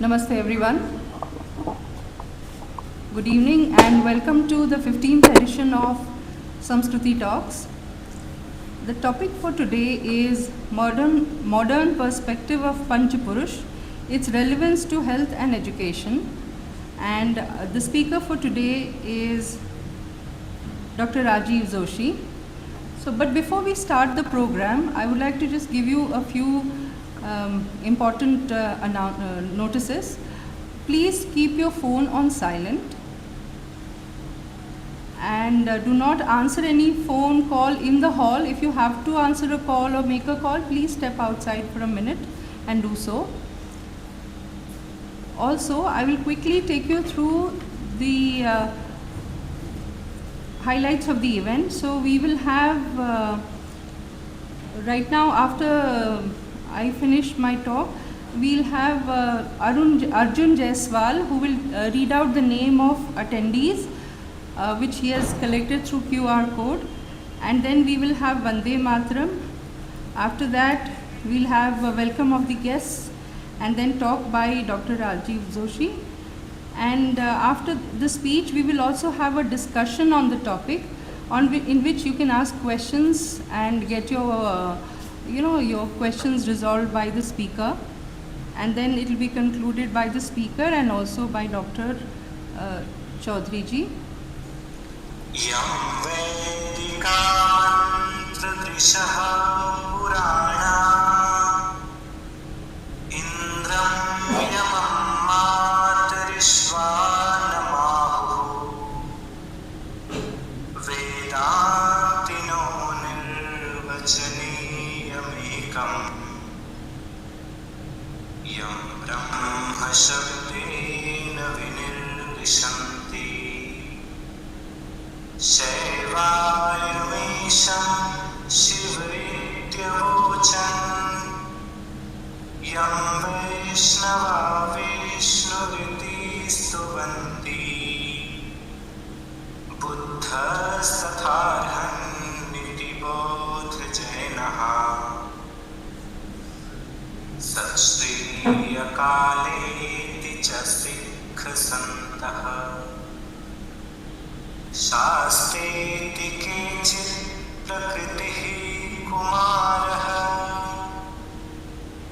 Namaste everyone. Good evening and welcome to the 15th edition of Samskruti Talks. The topic for today is modern perspective of Pancha Purusha, its relevance to health and education. And the speaker for today is Dr. Rajeev Joshi. But before we start the program, I would like to just give you a few important notices. Please keep your phone on silent and do not answer any phone call in the hall. If you have to answer a call or make a call, please step outside for a minute and do so. Also, I will quickly take you through the highlights of the event. So we will have right now, after I finish my talk, we'll have Arjun Jaiswal, who will read out the name of attendees which he has collected through QR code, and then we will have Vande Mataram. After that, we'll have a welcome of the guests and then talk by Dr. Rajeev Joshi. And after the speech, we will also have a discussion on the topic in which you can ask questions and get your your questions resolved by the speaker, and then it will be concluded by the speaker and also by Dr. Chaudhary ji. Yam Vedika Mantra Trishaha Purana Indram Yamam Matarishvanamahu Vedantino Nirvachaniyamekam Yam Brahma Shabdena Vinirvishanti Shevayamesham Shivaryavochan Yam Vaishnava Vishnuriti Stuvanti Buddhastatharhan Niti Bodh Jainaha Satshriya Kaleti Cha Sikha Santaha Shasteti Kechit Prakritihi Kumaraha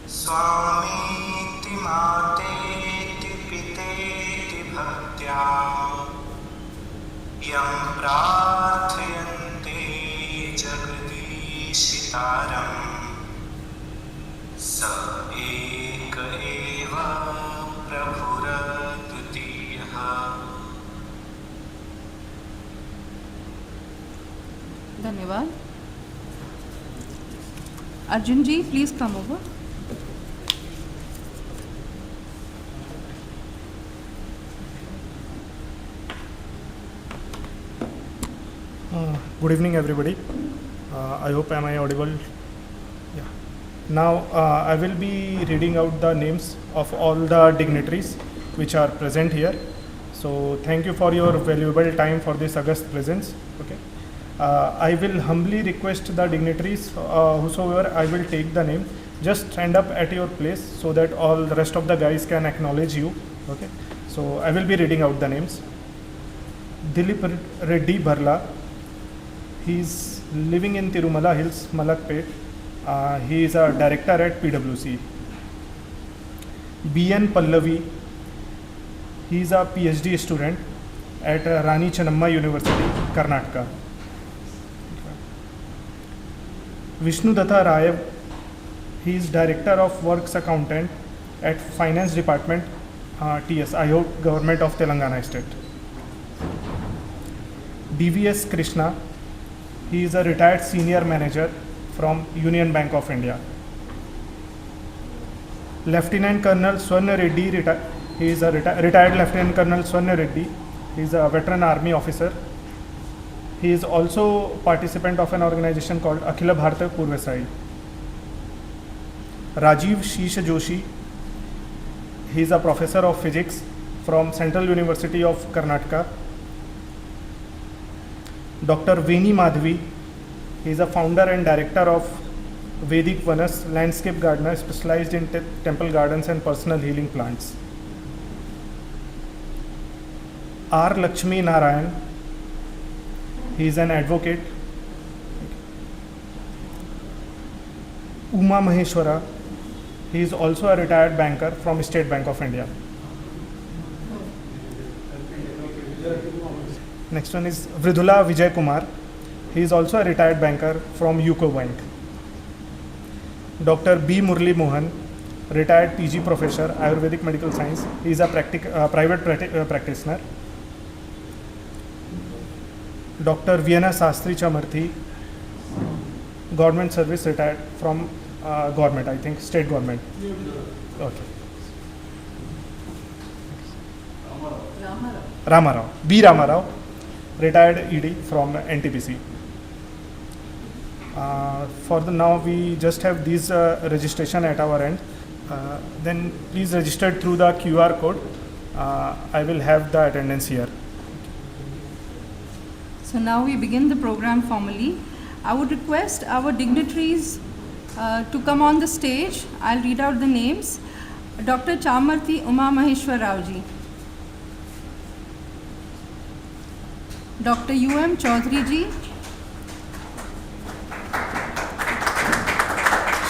Swamiti Mateti Piteti Bhaktya Yam Prarthayante Jagadishitaram Sa Eka Eva Prabhuradutiyaha. Dhanyavad. Arjun ji, please come over. Good evening, everybody. I hope am I audible? Yeah. Now I will be reading out the names of all the dignitaries which are present here. So thank you for your valuable time for this august presence. Okay. I will humbly request the dignitaries, whosoever I will take the name, just stand up at your place so that all the rest of the guys can acknowledge you. Okay. So I will be reading out the names. Dilip Reddy Bharla. He is living in Tirumala Hills, Malakpet. He is a director at PwC. B.N. Pallavi. He is a Ph.D. student at Rani Chennamma University, Karnataka. Vishnu Datta Rayev. He is director of works accountant at finance department, TS, IO, Government of Telangana State. D.V.S. Krishna. He is a retired senior manager from Union Bank of India. Lieutenant Colonel Swarna Reddy, he is a retired Lieutenant Colonel Swarna Reddy. He is a veteran army officer. He is also participant of an organization called Akhila Bharata Purvasai. Rajeev Shesha Joshi. He is a professor of physics from Central University of Karnataka. Dr. Veni Madhavi. He is a founder and director of Vedic Vanas, landscape gardener specialized in temple gardens and personal healing plants. R. Lakshmi Narayan, he is an advocate. Uma Maheshwara, he is also a retired banker from State Bank of India. Next one is Vridula Vijay Kumar, he is also a retired banker from UCO Bank. Dr. B. Murli Mohan, retired PG professor, Ayurvedic medical science, he is a private practitioner. Dr. Vienna Sastri Chamarthi, government service, retired from government, I think state government. Okay. Ramarao, B. Ramarao, retired ED from NTPC. For the now, we just have these registration at our end. Then please register through the QR code. I will have the attendance here. So now we begin the program formally. I would request our dignitaries to come on the stage. I'll read out the names. Dr. Chamarthi Uma Maheshwar Rao ji, Dr. U.M. Chaudhary ji,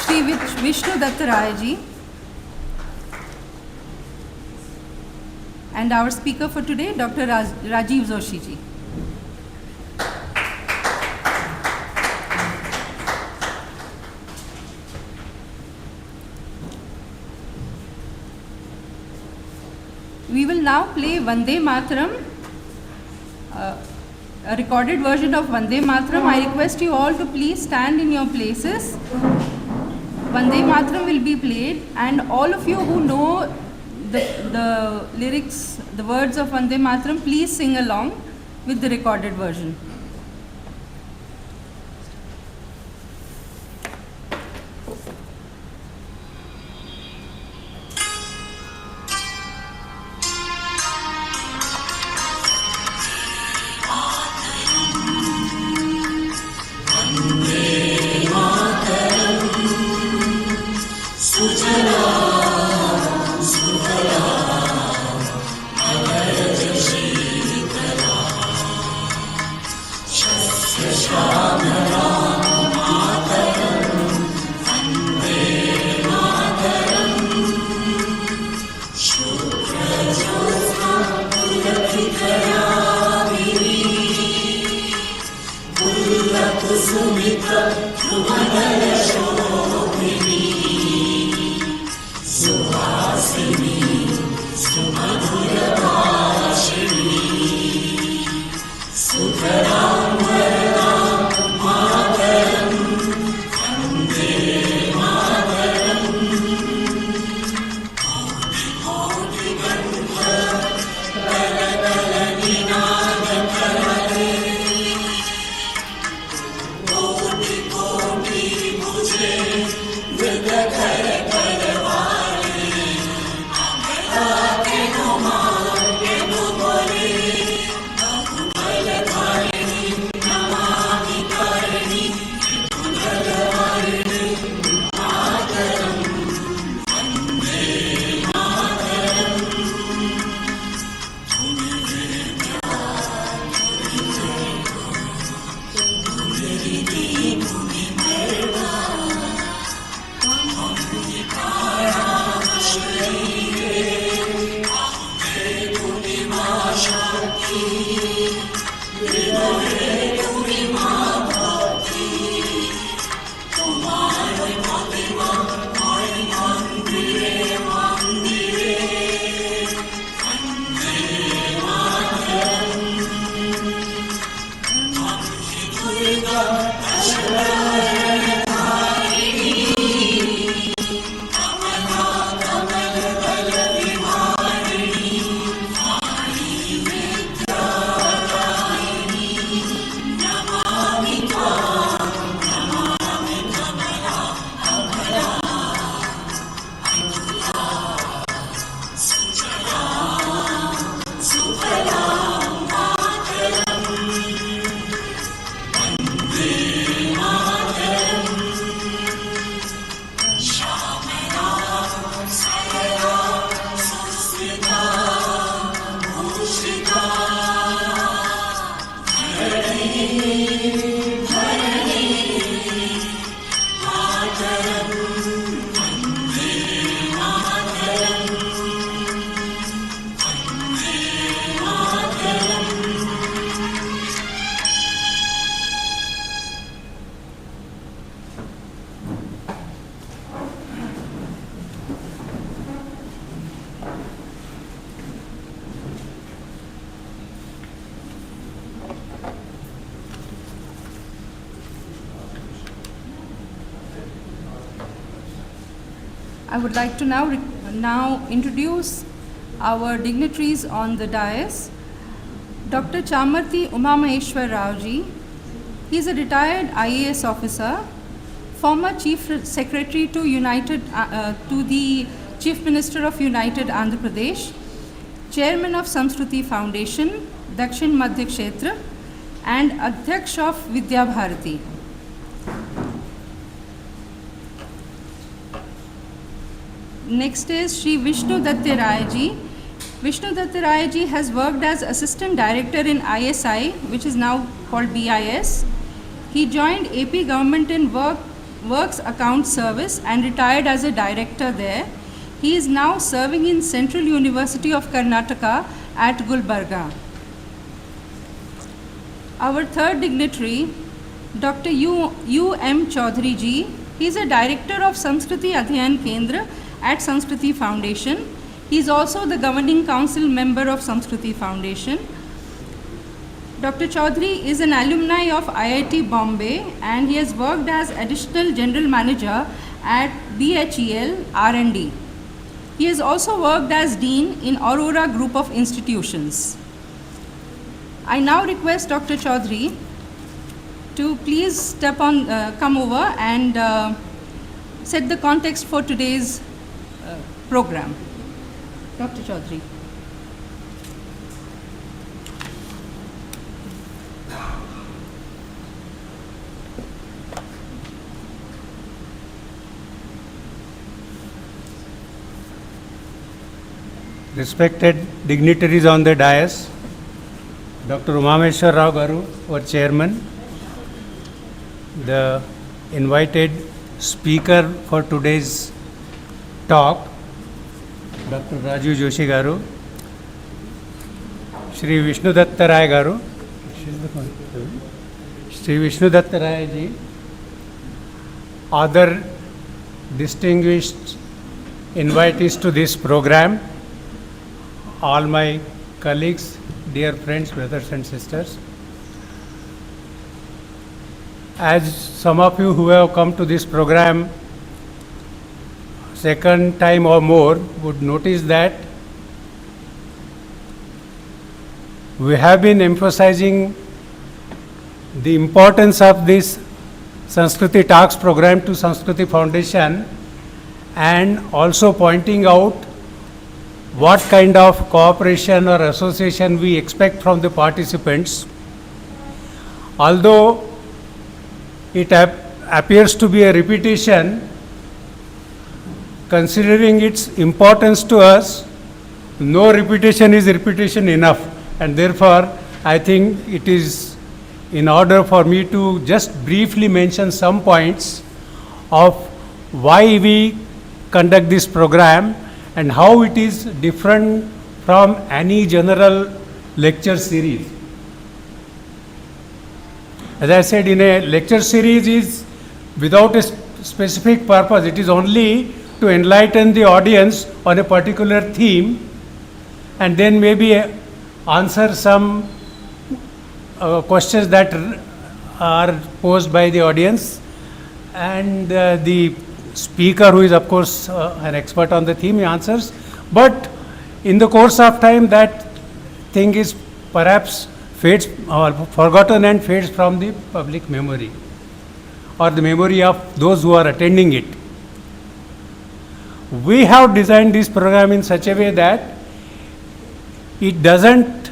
Shri Vishnu Datta Rai ji, and our speaker for today, Dr. Rajeev Joshi ji. We will now play Vande Mataram, a recorded version of Vande Mataram. I request you all to please stand in your places. Vande Mataram will be played, and all of you who know the lyrics, the words of Vande Mataram, please sing along with the recorded version. I would like to now introduce our dignitaries on the dais. Dr. Chamarthi Umamaheshwar Raoji. He is a retired IAS officer, former Chief Secretary to the Chief Minister of United Andhra Pradesh, Chairman of Samskruti Foundation, Dakshin Madhya Kshetra, and Adhyaksh of Vidya Bharati. Next is Shri Vishnu Datta Rai Ji. Vishnu Datta Rai Ji has worked as Assistant Director in ISI, which is now called BIS. He joined AP Government in Works Account Service and retired as a director there. He is now serving in Central University of Karnataka at Gulbarga. Our third dignitary, Dr. U.M. Chaudhary Ji. He is a director of Samskruti Adhyayan Kendra at Samskruti Foundation. He is also the governing council member of Samskruti Foundation. Dr. Chaudhary is an alumni of IIT Bombay and he has worked as additional general manager at BHEL R&D. He has also worked as dean in Aurora Group of Institutions. I now request Dr. Chaudhary to please come over and set the context for today's program. Dr. Chaudhary. Respected dignitaries on the dais, Dr. Umameshwar Rao Garu, our chairman, the invited speaker for today's talk, Dr. Rajeev Joshi Garu, Shri Vishnu Datta Rai Garu, Shri Vishnu Datta Rai Ji, other distinguished invitees to this program, all my colleagues, dear friends, brothers and sisters. As some of you who have come to this program second time or more would notice that we have been emphasizing the importance of this Samskruti Talks program to Samskruti Foundation and also pointing out what kind of cooperation or association we expect from the participants. Although it appears to be a repetition, considering its importance to us, no repetition is repetition enough, and therefore I think it is in order for me to just briefly mention some points of why we conduct this program and how it is different from any general lecture series. As I said, in a lecture series is without a specific purpose. It is only to enlighten the audience on a particular theme and then maybe answer some questions that are posed by the audience. And the speaker, who is of course an expert on the theme, he answers. But in the course of time, that thing is perhaps fades or forgotten and fades from the public memory or the memory of those who are attending it. We have designed this program in such a way that it doesn't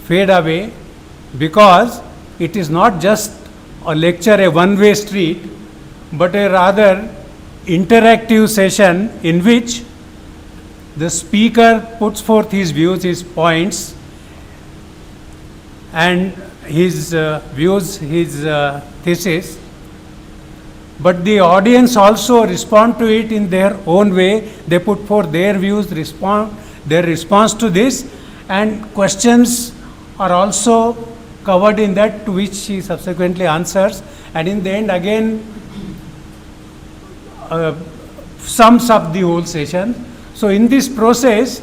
fade away, because it is not just a lecture, a one-way street, but a rather interactive session in which the speaker puts forth his views, his points, and his views, his thesis, but the audience also respond to it in their own way. They put forth their views, their response to this, and questions are also covered in that, to which he subsequently answers, and in the end again sums up the whole session. So in this process,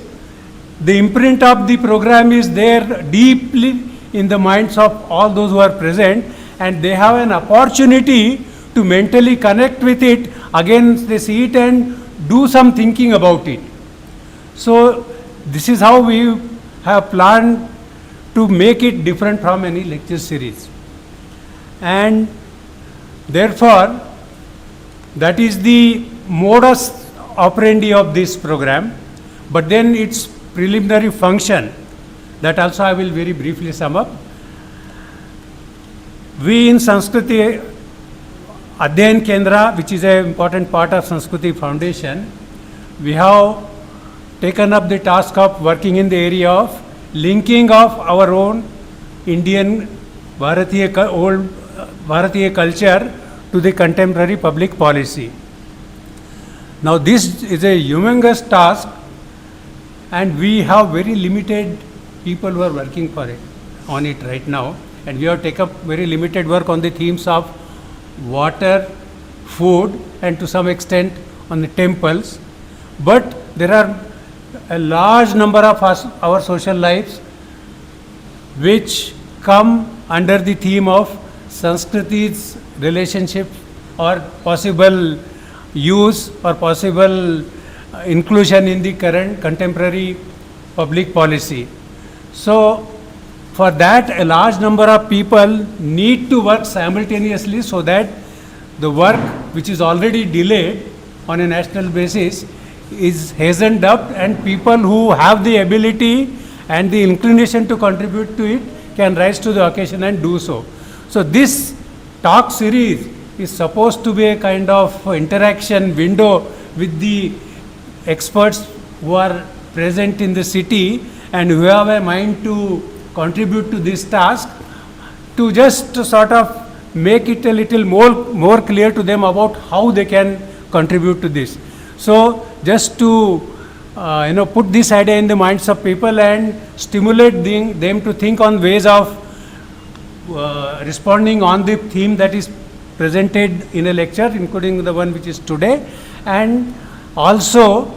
the imprint of the program is there deeply in the minds of all those who are present, and they have an opportunity to mentally connect with it. Again, they see it and do some thinking about it. So this is how we have planned to make it different from any lecture series. And therefore, that is the modus operandi of this program. But then its preliminary function, that also I will very briefly sum up. We in Samskruti Adhyayan Kendra, which is an important part of Samskruti Foundation, we have taken up the task of working in the area of linking of our own Indian old Bharatiya culture to the contemporary public policy. Now this is a humongous task, and we have very limited people who are working on it right now, and we have taken up very limited work on the themes of water, food, and to some extent on the temples. But there are a large number of our social lives which come under the theme of Sanskriti's relationship or possible use or possible inclusion in the current contemporary public policy. So for that, a large number of people need to work simultaneously so that the work which is already delayed on a national basis is hastened up, and people who have the ability and the inclination to contribute to it can rise to the occasion and do so. So this talk series is supposed to be a kind of interaction window with the experts who are present in the city and who have a mind to contribute to this task, to just sort of make it a little more clear to them about how they can contribute to this. So just to put this idea in the minds of people and stimulate them to think on ways of responding on the theme that is presented in a lecture, including the one which is today, and also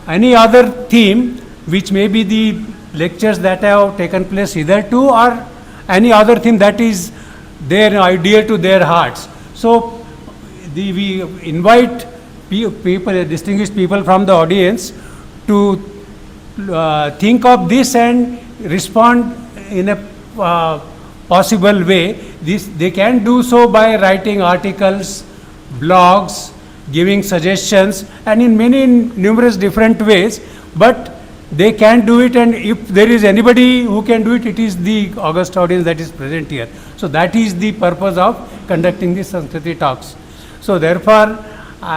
any other theme which may be the lectures that have taken place hitherto, or any other theme that is their idea to their hearts. So we invite people, distinguished people from the audience, to think of this and respond in a possible way. They can do so by writing articles, blogs, giving suggestions, and in many numerous different ways, but they can do it, and if there is anybody who can do it, it is the august audience that is present here. So that is the purpose of conducting these Sanskriti talks. So therefore,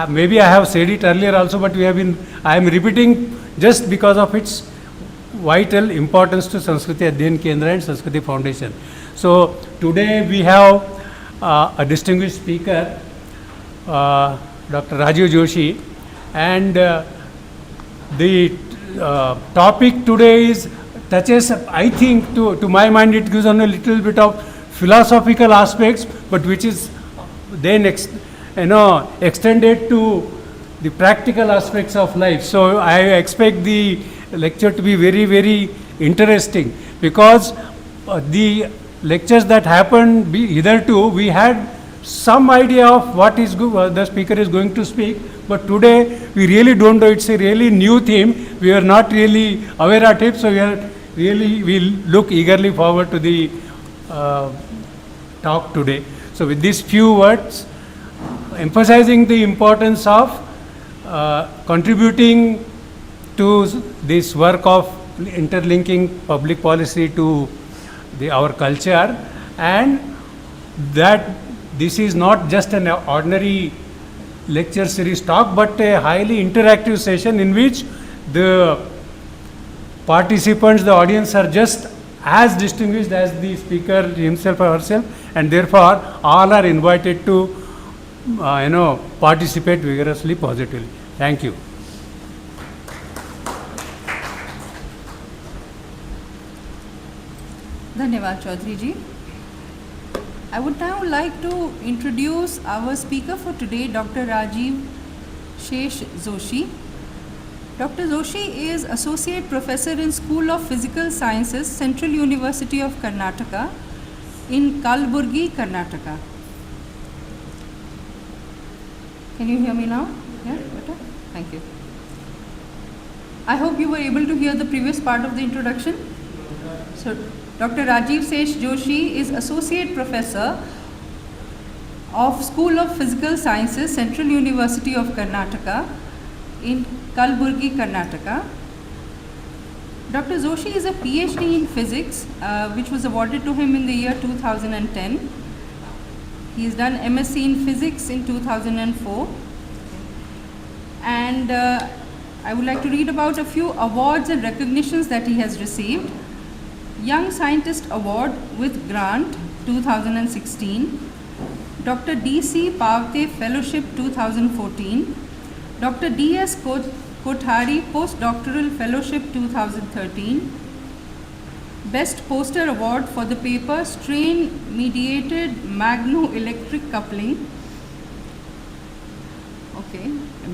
maybe I have said it earlier also, but I am repeating just because of its vital importance to Samskruti Adhyayan Kendra and Samskruti Foundation. So today we have a distinguished speaker, Dr. Rajeev Joshi, and the topic today touches, I think, to my mind, it gives on a little bit of philosophical aspects, but which is then extended to the practical aspects of life. So I expect the lecture to be very, very interesting, because the lectures that happened hitherto, we had some idea of what is the speaker is going to speak, but today we really don't know. It's a really new theme. We are not really aware of it, so we look eagerly forward to the talk today. So with these few words, emphasizing the importance of contributing to this work of interlinking public policy to our culture, and that this is not just an ordinary lecture series talk, but a highly interactive session in which the participants, the audience, are just as distinguished as the speaker himself or herself, and therefore all are invited to participate vigorously, positively. Thank you. Dhanyavad Chaudhary ji. I would now like to introduce our speaker for today, Dr. Rajeev Shesha Joshi. Dr. Joshi is Associate Professor in School of Physical Sciences, Central University of Karnataka in Kalburgi, Karnataka. Can you hear me now? Yeah, better? I hope you were able to hear the previous part of the introduction. So, Dr. Rajeev Shesha Joshi is Associate Professor of School of Physical Sciences, Central University of Karnataka in Kalburgi, Karnataka. Dr. Joshi is a Ph.D. in physics, which was awarded to him in the year 2010. He has done MSc in physics in 2004. And I would like to read about a few awards and recognitions that he has received. Young Scientist Award with Grant 2016, Dr. D.C. Pavte Fellowship 2014, Dr. D.S. Kothari Postdoctoral Fellowship 2013, Best Poster Award for the paper Strain Mediated Magno-Electric Coupling. Okay,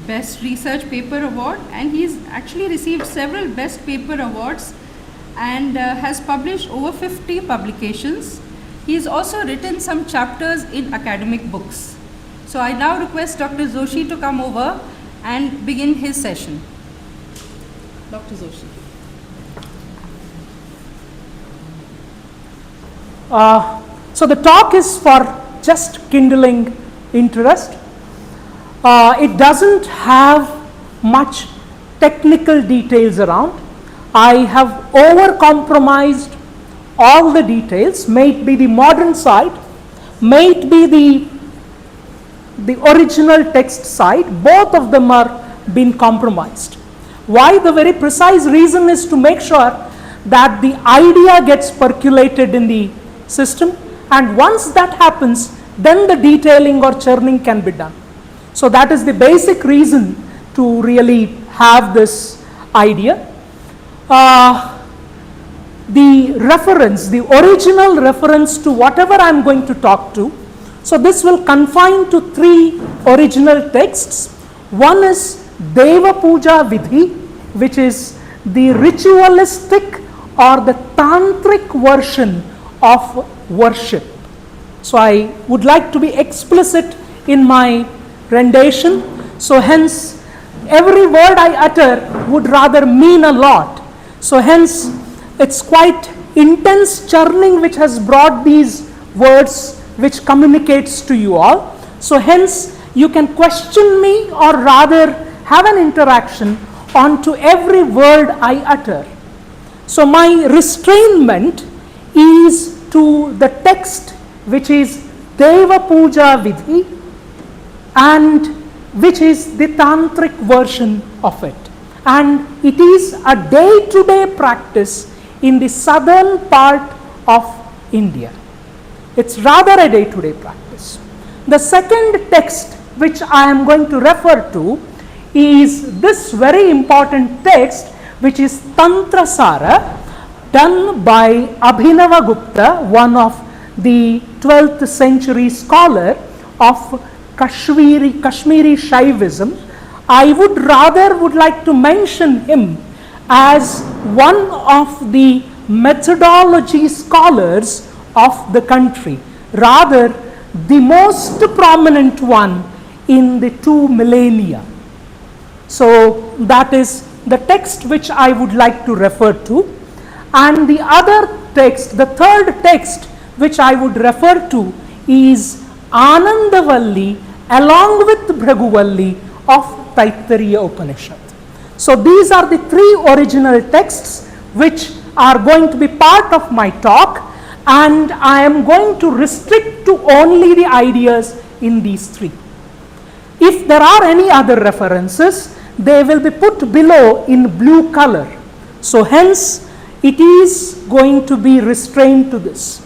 Best Research Paper Award, and he's actually received several Best Paper Awards and has published over 50 publications. He's also written some chapters in academic books. So I now request Dr. Joshi to come over and begin his session. Dr. Joshi. So the talk is for just kindling interest. It doesn't have much technical details around. I have over-compromised all the details, may it be the modern side, may it be the original text side, both of them are been compromised. Why? The very precise reason is to make sure that the idea gets percolated in the system, and once that happens, then the detailing or churning can be done. So that is the basic reason to really have this idea. The reference, the original reference to whatever I am going to talk to. So this will confine to 3 original texts. One is Devapuja Vidhi, which is the ritualistic or the tantric version of worship. So I would like to be explicit in my rendition. So hence every word I utter would rather mean a lot. So hence it's quite intense churning which has brought these words which communicates to you all. So hence you can question me or rather have an interaction onto every word I utter. So my restrainment is to the text which is Devapuja Vidhi and which is the tantric version of it. And it is a day-to-day practice in the southern part of India. It's rather a day-to-day practice. The second text which I am going to refer to is this very important text, which is Tantra Sara, done by Abhinava Gupta, one of the 12th century scholar of Kashmiri Shaivism. I would like to mention him as one of the methodology scholars of the country, rather the most prominent one in the 2 millennia. So that is the text which I would like to refer to. And the other text, the third text which I would refer to is Valli along with Valli of Taittiriya Upanishad. So these are the 3 original texts which are going to be part of my talk, and I am going to restrict to only the ideas in these 3. If there are any other references, they will be put below in blue color. So hence it is going to be restrained to this.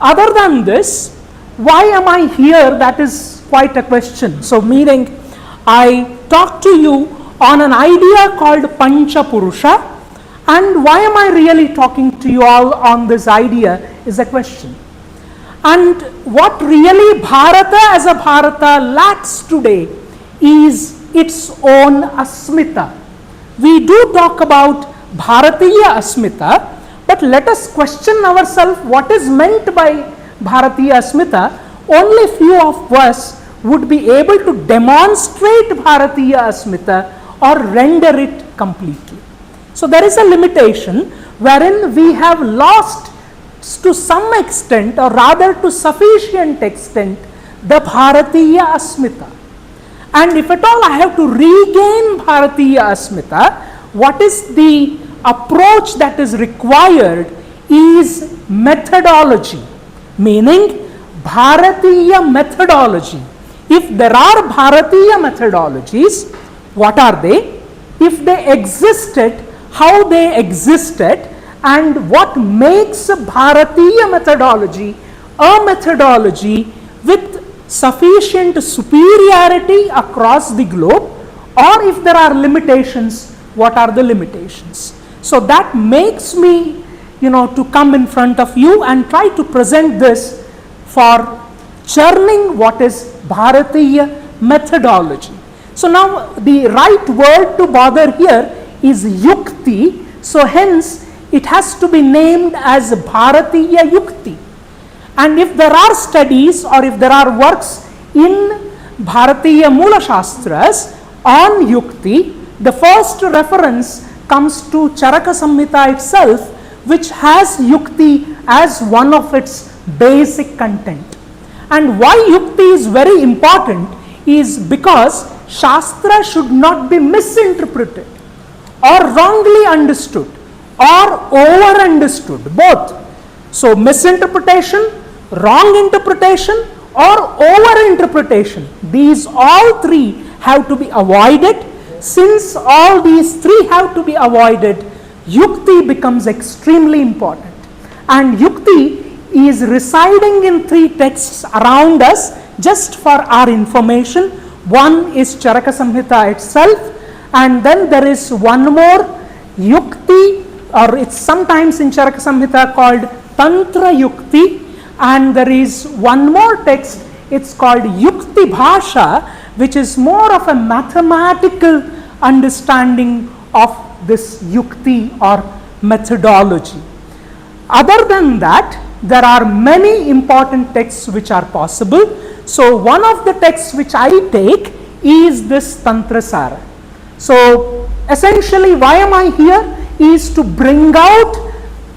Other than this, why am I here? That is quite a question. So meaning I talk to you on an idea called Pancha Purusha, and why am I really talking to you all on this idea is a question. And what really Bharata as a Bharata lacks today is its own asmita. We do talk about Bharatiya asmita, but let us question ourselves what is meant by Bharatiya asmita. Only few of us would be able to demonstrate Bharatiya asmita or render it completely. So there is a limitation wherein we have lost to some extent, or rather to sufficient extent, the Bharatiya Asmita. And if at all I have to regain Bharatiya Asmita, what is the approach that is required is methodology, meaning Bharatiya methodology. If there are Bharatiya methodologies, what are they? If they existed, how they existed, and what makes a Bharatiya methodology a methodology with sufficient superiority across the globe, or if there are limitations, what are the limitations? So that makes me, to come in front of you and try to present this for churning what is Bharatiya methodology. So now the right word to bother here is yukti, so hence it has to be named as Bharatiya Yukti. And if there are studies or if there are works in Bharatiya Mula Shastras on Yukti, the first reference comes to Charaka Samhita itself, which has Yukti as one of its basic content. And why Yukti is very important is because Shastra should not be misinterpreted or wrongly understood or over understood, both. So misinterpretation, wrong interpretation, or over interpretation, these all three have to be avoided. Since all these three have to be avoided, Yukti becomes extremely important. And Yukti is residing in three texts around us just for our information. One is Charaka Samhita itself, and then there is one more Yukti, or it's sometimes in Charaka Samhita called Tantra Yukti, and there is one more text, it's called Yukti Bhasha, which is more of a mathematical understanding of this Yukti or methodology. Other than that, there are many important texts which are possible. So one of the texts which I take is this Tantra Sara. So essentially why am I here is to bring out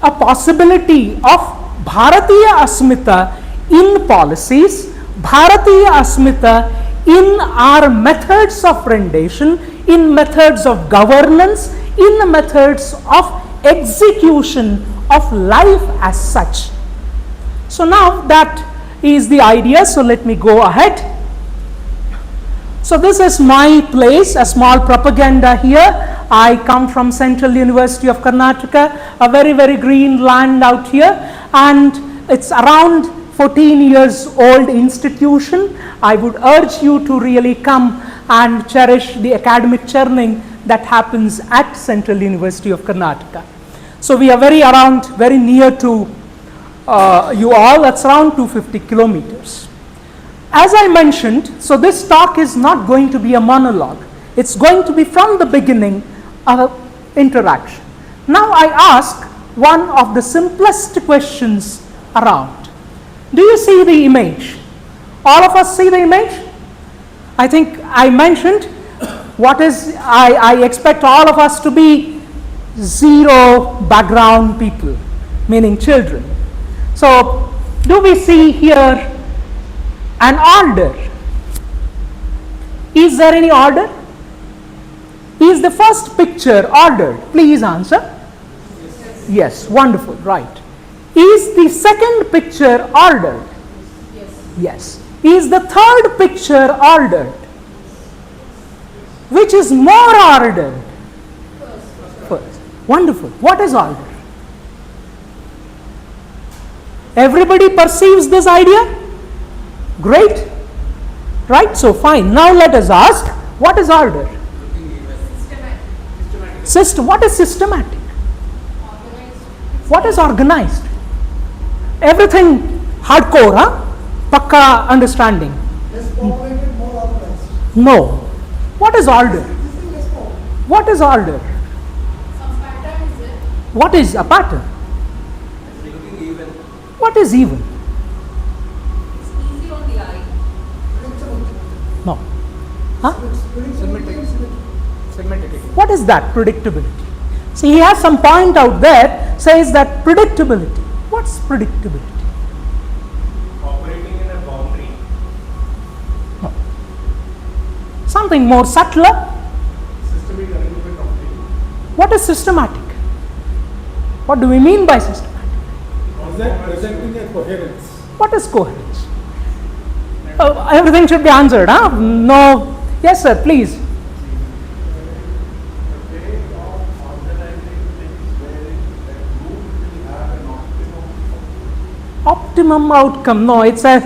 a possibility of Bharatiya Asmita in policies, Bharatiya Asmita in our methods of rendition, in methods of governance, in methods of execution of life as such. So now that is the idea, so let me go ahead. So this is my place, a small propaganda here. I come from Central University of Karnataka, a very, very green land out here, and it's around 14 years old institution. I would urge you to really come and cherish the academic churning that happens at Central University of Karnataka. So we are very near to you all. That's around 250 kilometers. As I mentioned, so this talk is not going to be a monologue. It's going to be from the beginning interaction. Now I ask one of the simplest questions around. Do you see the image? All of us see the image? I think I mentioned I expect all of us to be zero background people, meaning children. So do we see here an order? Is there any order? Is the first picture ordered? Please answer. Yes, wonderful, right. Is the second picture ordered? Yes. Is the third picture ordered? Which is more ordered? First. Wonderful. What is order? Everybody perceives this idea? Great. Right? So fine. Now let us ask, what is order? System. What is systematic? What is organized? Everything hardcore, huh? Pakka understanding. No. What is order? What is order? What is a pattern? What is even? No. Huh? What is that? Predictability. See, he has some point out there, says that predictability. What's predictability? Operating in a boundary. Something more subtler. Systemic arrangement of things. What is systematic? What do we mean by systematic? Is that presenting a coherence? What is coherence? Everything should be answered, huh? No. Yes, sir, please. Optimum outcome. No, it's a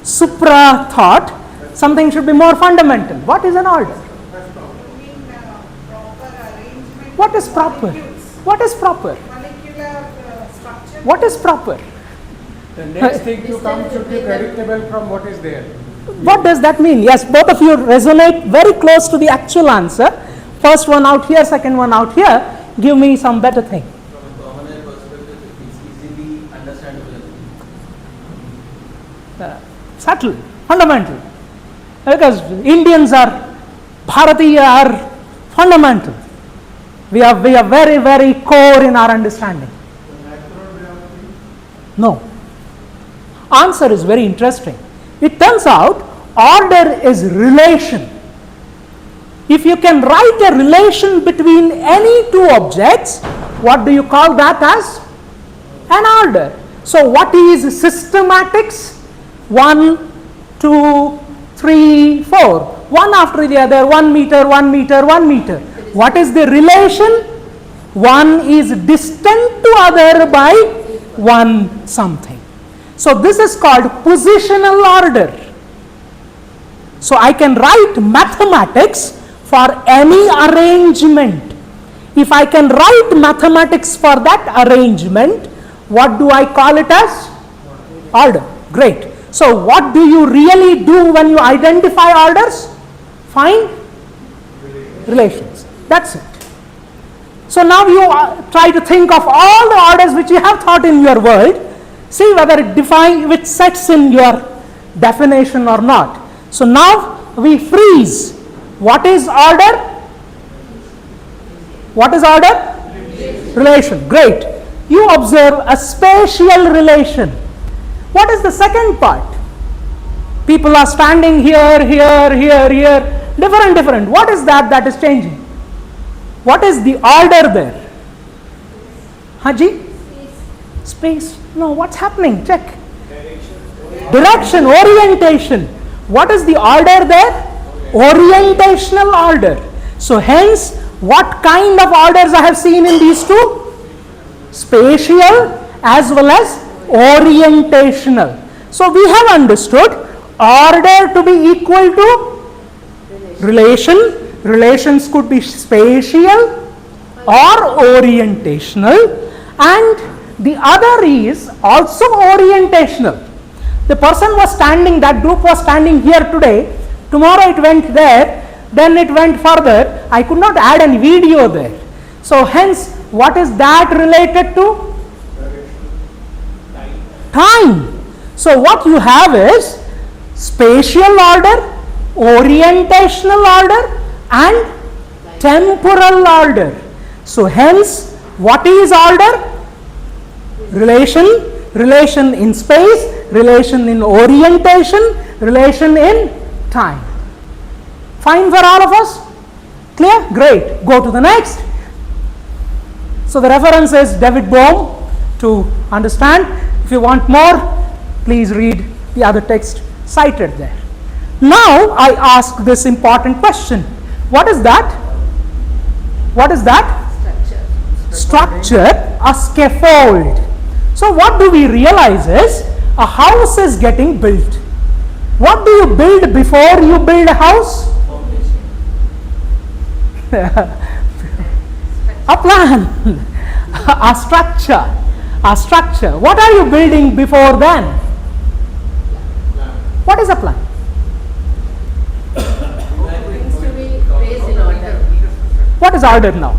supra thought. Something should be more fundamental. What is an order? What is proper? What is proper? What is proper? The next thing to come should be predictable from what is there. What does that mean? Yes, both of you resonate very close to the actual answer. First one out here, second one out here. Give me some better thing. From a commoner perspective, it's easily understandable. Subtle, fundamental. Because Indians are, Bharatiya are fundamental. We are very, very core in our understanding. No. Answer is very interesting. It turns out order is relation. If you can write a relation between any two objects, what do you call that as? An order. So what is systematics? 1, 2, 3, 4. One after the other, 1 meter, 1 meter, 1 meter. What is the relation? One is distant to other by 1 something. So this is called positional order. So I can write mathematics for any arrangement. If I can write mathematics for that arrangement, what do I call it as? Order. Great. So what do you really do when you identify orders? Find relations. That's it. So now you try to think of all the orders which you have thought in your world. See whether it sets in your definition or not. So now we freeze. What is order? What is order? Relation. Great. You observe a spatial relation. What is the second part? People are standing here, here, here, here. Different. What is that is changing? What is the order there? Haji? Space. No, what's happening? Check. Direction, orientation. What is the order there? Orientational order. So hence, what kind of orders I have seen in these two? Spatial as well as orientational. So we have understood order to be equal to relation. Relations could be spatial or orientational, and the other is also orientational. The person was standing, that group was standing here today, tomorrow it went there, then it went further. I could not add any video there. So hence, what is that related to? Time. So what you have is spatial order, orientational order, and temporal order. So hence, what is order? Relation in space, relation in orientation, relation in time. Fine for all of us? Clear? Great. Go to the next. So the reference is David Bohm to understand. If you want more, please read the other text cited there. Now I ask this important question. What is that? What is that? Structure, a scaffold. So what do we realize is a house is getting built. What do you build before you build a house? A plan, a structure. What are you building before then? What is a plan? Things to be placed in order. What is order now?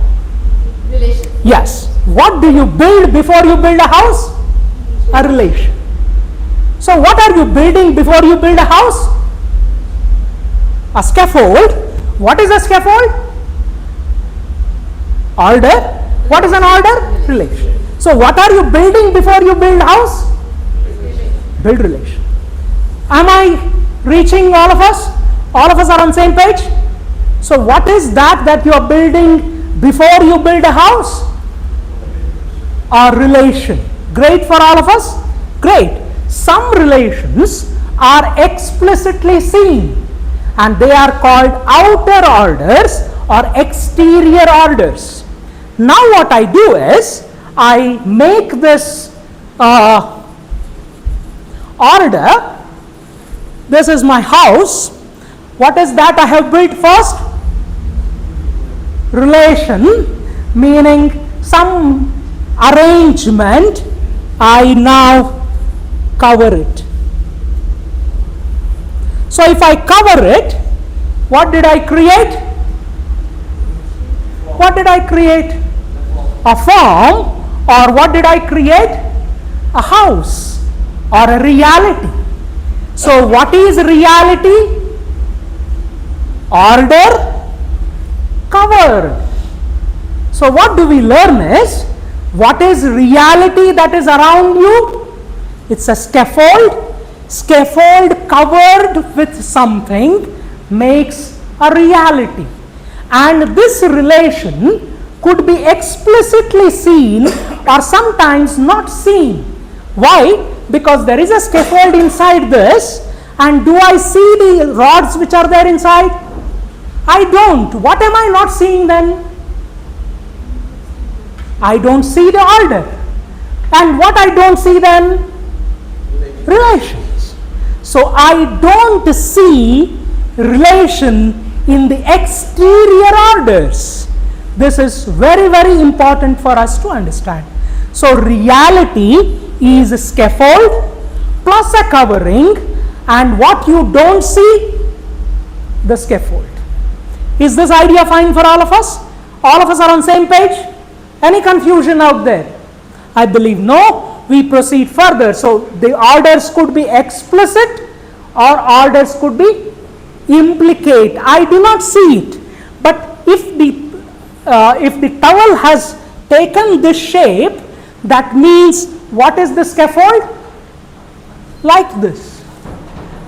Relation. Yes. What do you build before you build a house? A relation. So what are you building before you build a house? A scaffold. What is a scaffold? Order. What is an order? Relation. So what are you building before you build house? Build relation. Am I reaching all of us? All of us are on same page? So what is that you are building before you build a house? A relation. Great for all of us? Great. Some relations are explicitly seen and they are called outer orders or exterior orders. Now what I do is, I make this order. This is my house. What is that I have built first? Relation, meaning some arrangement. I now cover it. So if I cover it, what did I create? What did I create? A form. Or what did I create? A house or a reality. So what is reality? Order covered. So what do we learn is, what is reality that is around you? It's a scaffold. Scaffold covered with something makes a reality. And this relation could be explicitly seen or sometimes not seen. Why? Because there is a scaffold inside this, and do I see the rods which are there inside? I don't. What am I not seeing then? I don't see the order. And what I don't see then? Relations. So I don't see relation in the exterior orders. This is very, very important for us to understand. So reality is a scaffold plus a covering, and what you don't see, the scaffold. Is this idea fine for all of us? All of us are on same page? Any confusion out there? I believe no. We proceed further. So the orders could be explicit or orders could be implicate. I do not see it. But if the towel has taken this shape, that means what is the scaffold? Like this.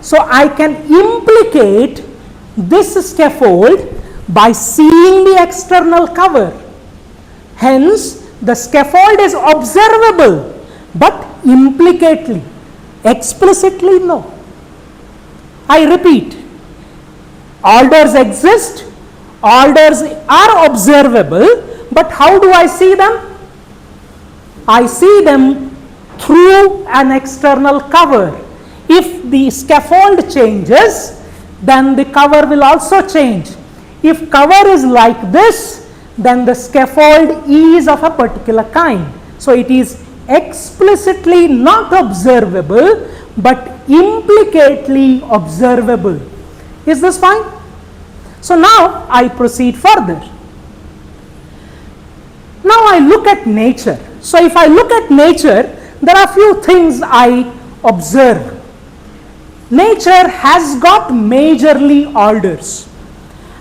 So I can implicate this scaffold by seeing the external cover. Hence, the scaffold is observable, but implicately. Explicitly, no. I repeat, orders exist, orders are observable, but how do I see them? I see them through an external cover. If the scaffold changes, then the cover will also change. If cover is like this, then the scaffold is of a particular kind. So it is explicitly not observable, but implicatly observable. Is this fine? So now I proceed further. Now I look at nature. So if I look at nature, there are few things I observe. Nature has got majorly orders,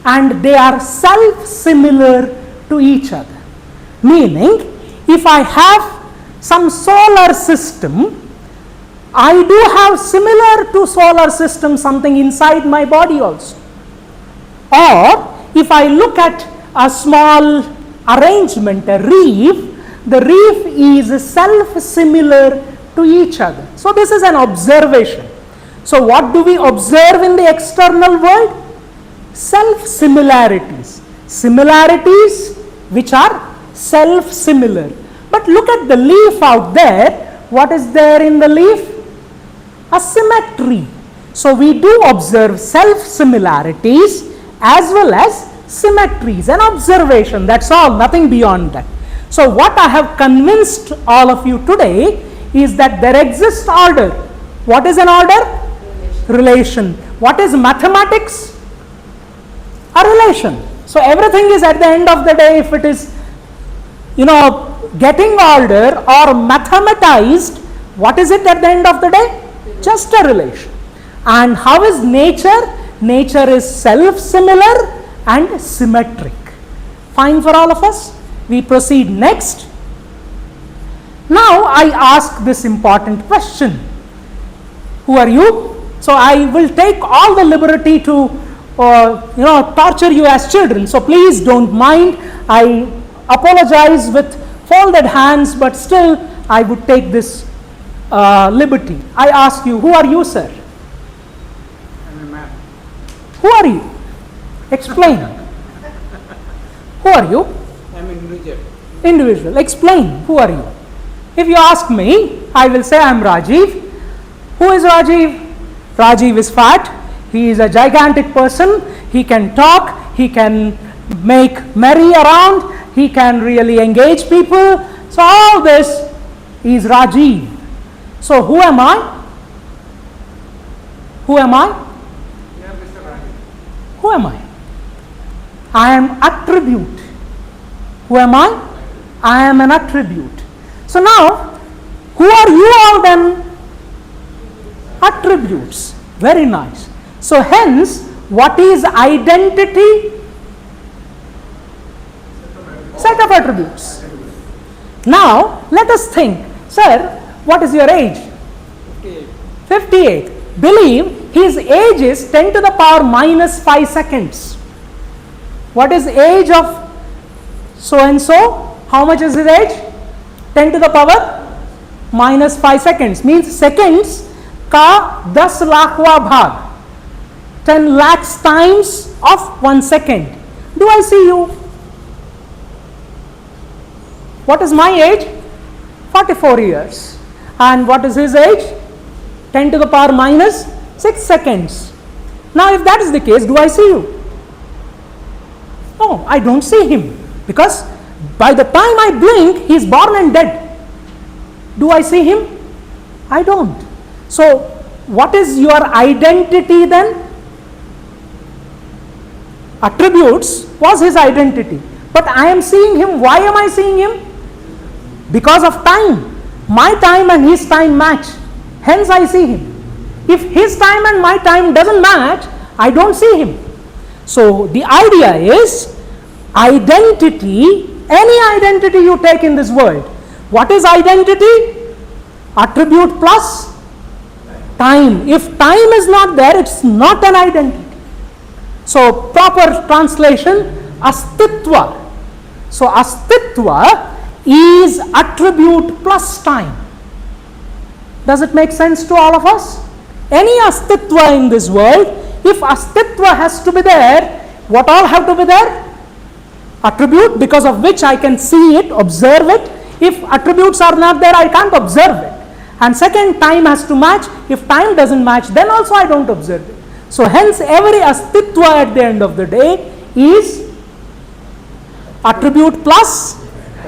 and they are self-similar to each other. Meaning, if I have some solar system, I do have similar to solar system something inside my body also. Or if I look at a small arrangement, a reef, the reef is self-similar to each other. So this is an observation. So what do we observe in the external world? Self-similarities. Similarities which are self-similar. But look at the leaf out there. What is there in the leaf? A symmetry. So we do observe self-similarities as well as symmetries. An observation, that's all, nothing beyond that. So what I have convinced all of you today is that there exists order. What is an order? Relation. What is mathematics? A relation. So everything is, at the end of the day, if it is, getting order or mathematized, what is it at the end of the day? Just a relation. And how is nature? Nature is self-similar and symmetric. Fine for all of us? We proceed next. Now I ask this important question. Who are you? So I will take all the liberty to torture you as children. So please don't mind. I apologize with folded hands, but still I would take this liberty. I ask you, who are you, sir? I'm a man. Who are you? Explain. Who are you? I'm an individual. Individual. Explain. Who are you? If you ask me, I will say I am Rajeev. Who is Rajeev? Rajeev is fat. He is a gigantic person. He can talk. He can make merry around. He can really engage people. So all this is Rajeev. So who am I? Who am I? Yeah, Mr. Rajeev. Who am I? I am attribute. Who am I? I am an attribute. So now, who are you all then? Attributes. Very nice. So hence, what is identity? Set of attributes. Now, let us think. Sir, what is your age? 58. 58. Believe his age is 10 to the power minus 5 seconds. What is age of so and so? How much is his age? 10 to the power minus 5 seconds. Means seconds ka 10 lakhwa bhag. 10 lakhs times of 1 second. Do I see you? What is my age? 44 years. And what is his age? 10 to the power minus 6 seconds. Now if that is the case, do I see you? No, I don't see him. Because by the time I blink, he is born and dead. Do I see him? I don't. So what is your identity then? Attributes was his identity. But I am seeing him. Why am I seeing him? Because of time. My time and his time match. Hence I see him. If his time and my time doesn't match, I don't see him. So the idea is identity, any identity you take in this world. What is identity? Attribute plus time. If time is not there, it's not an identity. So proper translation, astitva. So astitva is attribute plus time. Does it make sense to all of us? Any astitva in this world, if astitva has to be there, what all have to be there? Attribute, because of which I can see it, observe it. If attributes are not there, I can't observe it. And second, time has to match. If time doesn't match, then also I don't observe it. So hence every astitva at the end of the day is attribute plus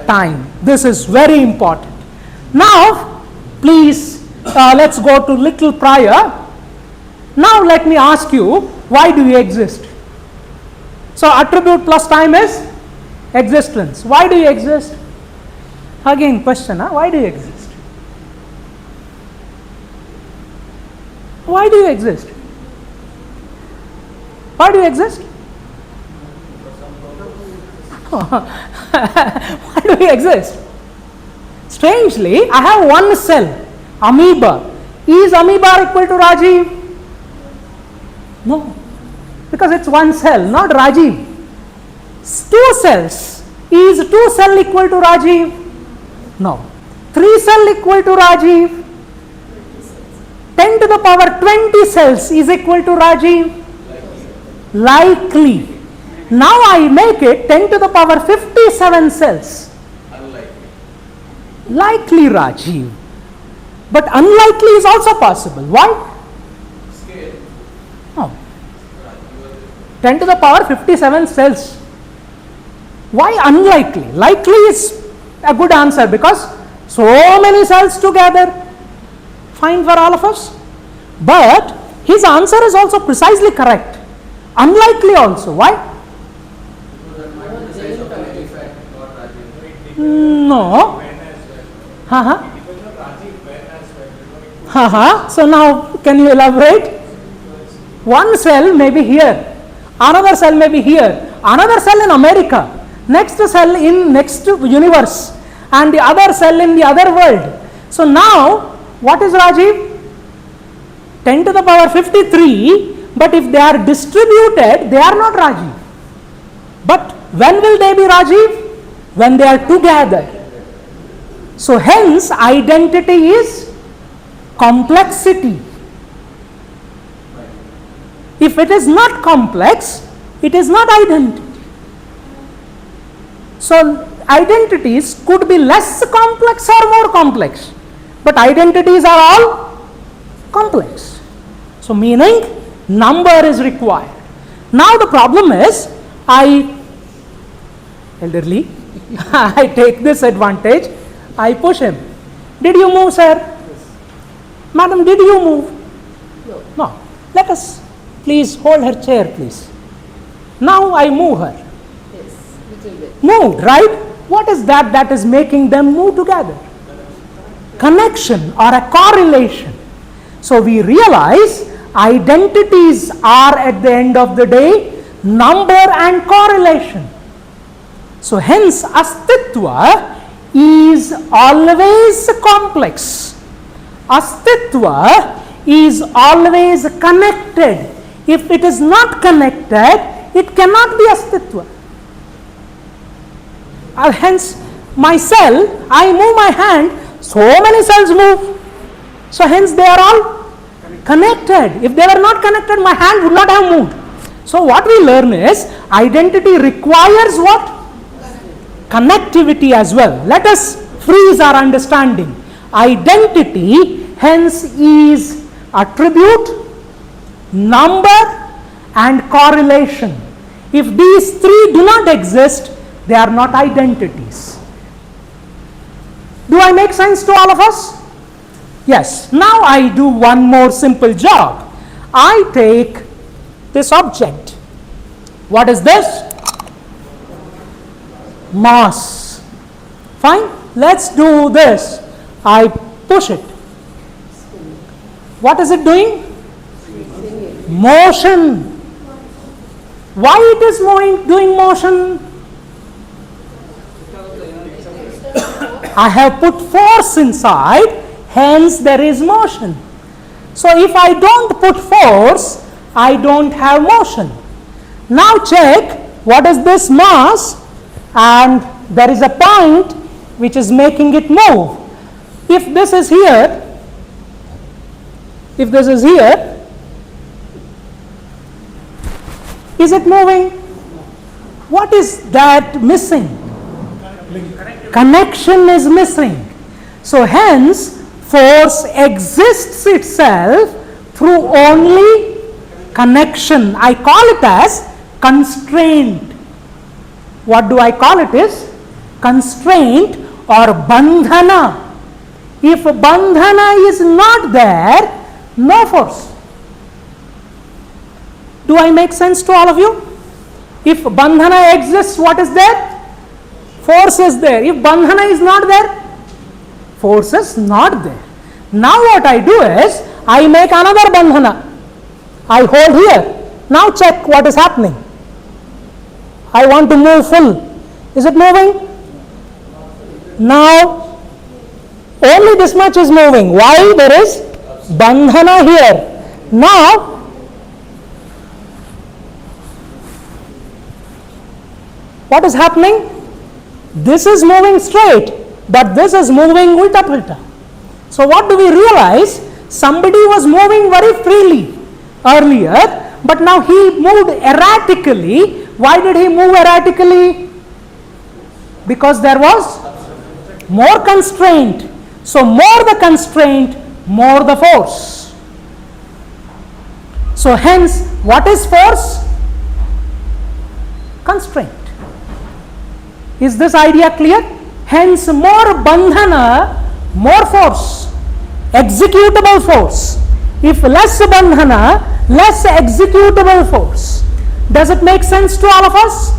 time. This is very important. Now, please, let's go to little prior. Now let me ask you, why do you exist? So attribute plus time is existence. Why do you exist? Again question, why do you exist? Why do you exist? Why do you exist? Why do you exist? Strangely, I have one cell, amoeba. Is amoeba equal to Rajeev? No, because it's one cell, not Rajeev. 2 cells. Is 2 cell equal to Rajeev? No. 3 cell equal to Rajeev? 10 to the power 20 cells is equal to Rajeev? Likely. Now I make it 10 to the power 57 cells. Unlikely. Likely Rajeev. But unlikely is also possible. Why? Scale. No. 10 to the power 57 cells. Why unlikely? Likely is a good answer because so many cells together. Fine for all of us. But his answer is also precisely correct. Unlikely also. Why? Because that might be the size of an elephant, not Rajeev. No. So now can you elaborate? One cell may be here. Another cell may be here. Another cell in America. next cell in next universe, and the other cell in the other world. So now, what is Rajeev? 10 to the power 53, but if they are distributed, they are not Rajeev. But when will they be Rajeev? When they are together. So hence, identity is complexity. If it is not complex, it is not identity. So identities could be less complex or more complex, but identities are all complex. So meaning number is required. Now the problem is, elderly, I take this advantage, I push him. Did you move, sir? Yes. Madam, did you move? No. No. Let us, please hold her chair, please. Now I move her. Yes, little bit. Moved, right? What is that that is making them move together? Connection or a correlation. So we realize identities are at the end of the day number and correlation. So hence astitva is always complex. Astitva is always connected. If it is not connected, it cannot be astitva. Hence, my cell, I move my hand, so many cells move. So hence they are all connected. If they were not connected, my hand would not have moved. So what we learn is, identity requires what? Connectivity as well. Let us freeze our understanding. Identity hence is attribute, number and correlation. If these three do not exist, they are not identities. Do I make sense to all of us? Yes. Now I do one more simple job. I take this object. What is this? Mass. Fine. Let's do this. I push it. What is it doing? Motion. Why it is doing motion? I have put force inside, hence there is motion. So if I don't put force, I don't have motion. Now check, what is this mass? And there is a point which is making it move. If this is here, is it moving? What is that missing? Connection is missing. So hence, force exists itself through only connection. I call it as constraint. What do I call it is? Constraint or bandhana. If bandhana is not there, no force. Do I make sense to all of you? If bandhana exists, what is there? Force is there. If bandhana is not there, force is not there. Now what I do is, I make another bandhana. I hold here. Now check what is happening. I want to move full. Is it moving? Now, only this much is moving. Why? There is bandhana here. Now, what is happening? This is moving straight, but this is moving ulta-pulta. So what do we realize? Somebody was moving very freely earlier, but now he moved erratically. Why did he move erratically? Because there was more constraint. So more the constraint, more the force. So hence, what is force? Constraint. Is this idea clear? Hence, more bandhana, more force, executable force. If less bandhana, less executable force. Does it make sense to all of us?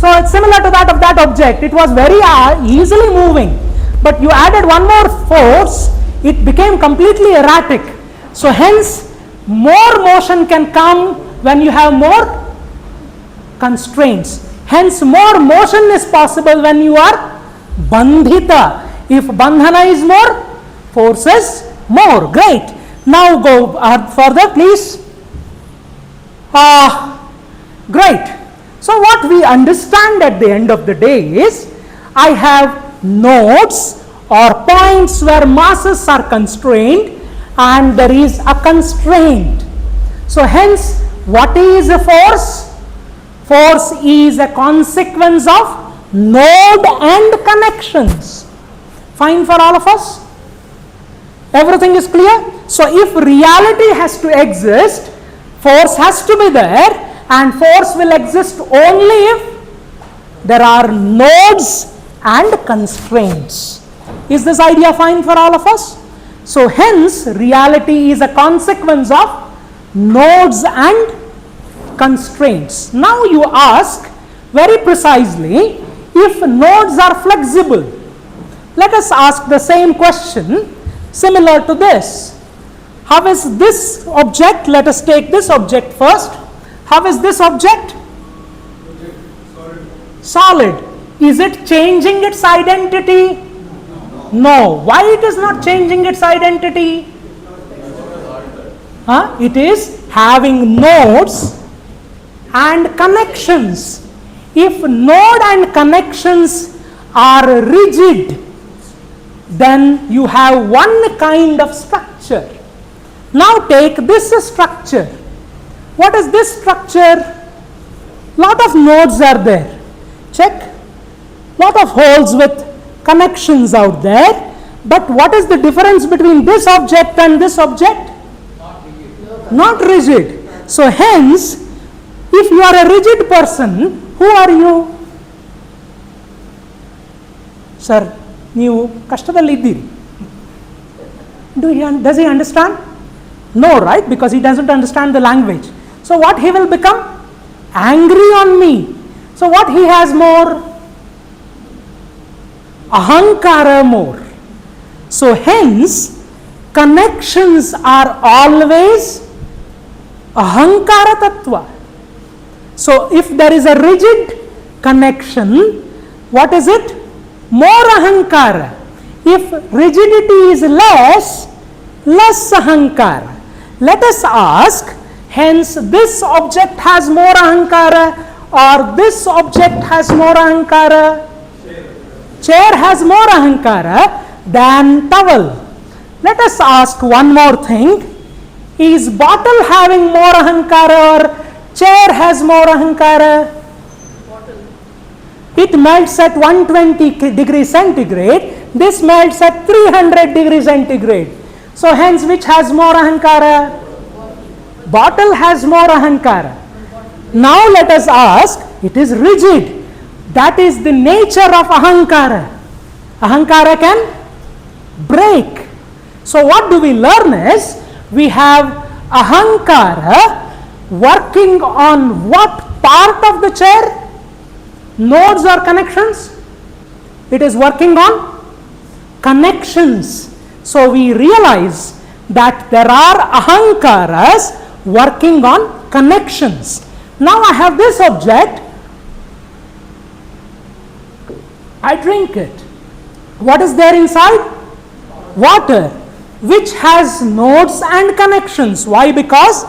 So it's similar to that of that object. It was very easily moving, but you added one more force, it became completely erratic. So hence, more motion can come when you have more constraints. Hence, more motion is possible when you are bandhita. If bandhana is more, force is more. Great. Now go further, please. Great. So what we understand at the end of the day is, I have nodes or points where masses are constrained and there is a constraint. So hence, what is a force? Force is a consequence of node and connections. Fine for all of us? Everything is clear? So if reality has to exist, force has to be there, and force will exist only if there are nodes and constraints. Is this idea fine for all of us? So hence, reality is a consequence of nodes and constraints. Now you ask very precisely, if nodes are flexible, let us ask the same question similar to this. How is this object? Let us take this object first. How is this object? Solid. Is it changing its identity? No. Why it is not changing its identity? It is having nodes and connections. If node and connections are rigid, then you have one kind of structure. Now take this structure. What is this structure? Lot of nodes are there. Check. Lot of holes with connections out there. But what is the difference between this object and this object? Not rigid. So hence, if you are a rigid person, who are you? Sir, ನೀವು ಕಷ್ಟದಲ್ಲಿದ್ದೀರಿ. Does he understand? No, right? Because he doesn't understand the language. So what he will become? Angry on me. So what he has more? Ahankara more. So hence, connections are always ahankara tattva. So if there is a rigid connection, what is it? More ahankara. If rigidity is less ahankara. Let us ask, hence this object has more ahankara or this object has more ahankara? Chair has more ahankara than towel. Let us ask one more thing. Is bottle having more ahankara or chair has more ahankara? It melts at 120 degrees centigrade. This melts at 300 degrees centigrade. So hence, which has more ahankara? Bottle has more ahankara. Now let us ask, it is rigid. That is the nature of ahankara. Ahankara can break. So what do we learn is, we have ahankara working on what part of the chair? Nodes or connections? It is working on connections. So we realize that there are ahankaras working on connections. Now I have this object, I drink it. What is there inside? Water, which has nodes and connections. Why? Because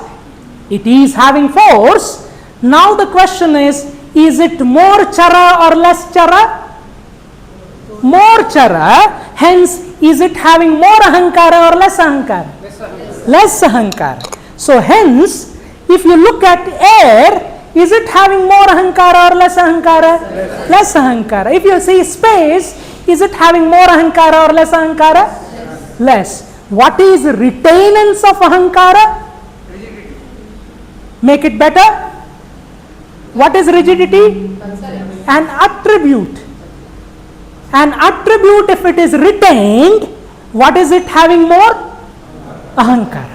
it is having force. Now the question is it more chara or less chara? More chara. Hence, is it having more ahankara or less ahankara? Less ahankara. So hence, if you look at air, is it having more ahankara or less ahankara? Less ahankara. If you see space, is it having more ahankara or less ahankara? Less. What is retainance of ahankara? Rigidity. Make it better. What is rigidity? An attribute. An attribute, if it is retained, what is it having more? Ahankara.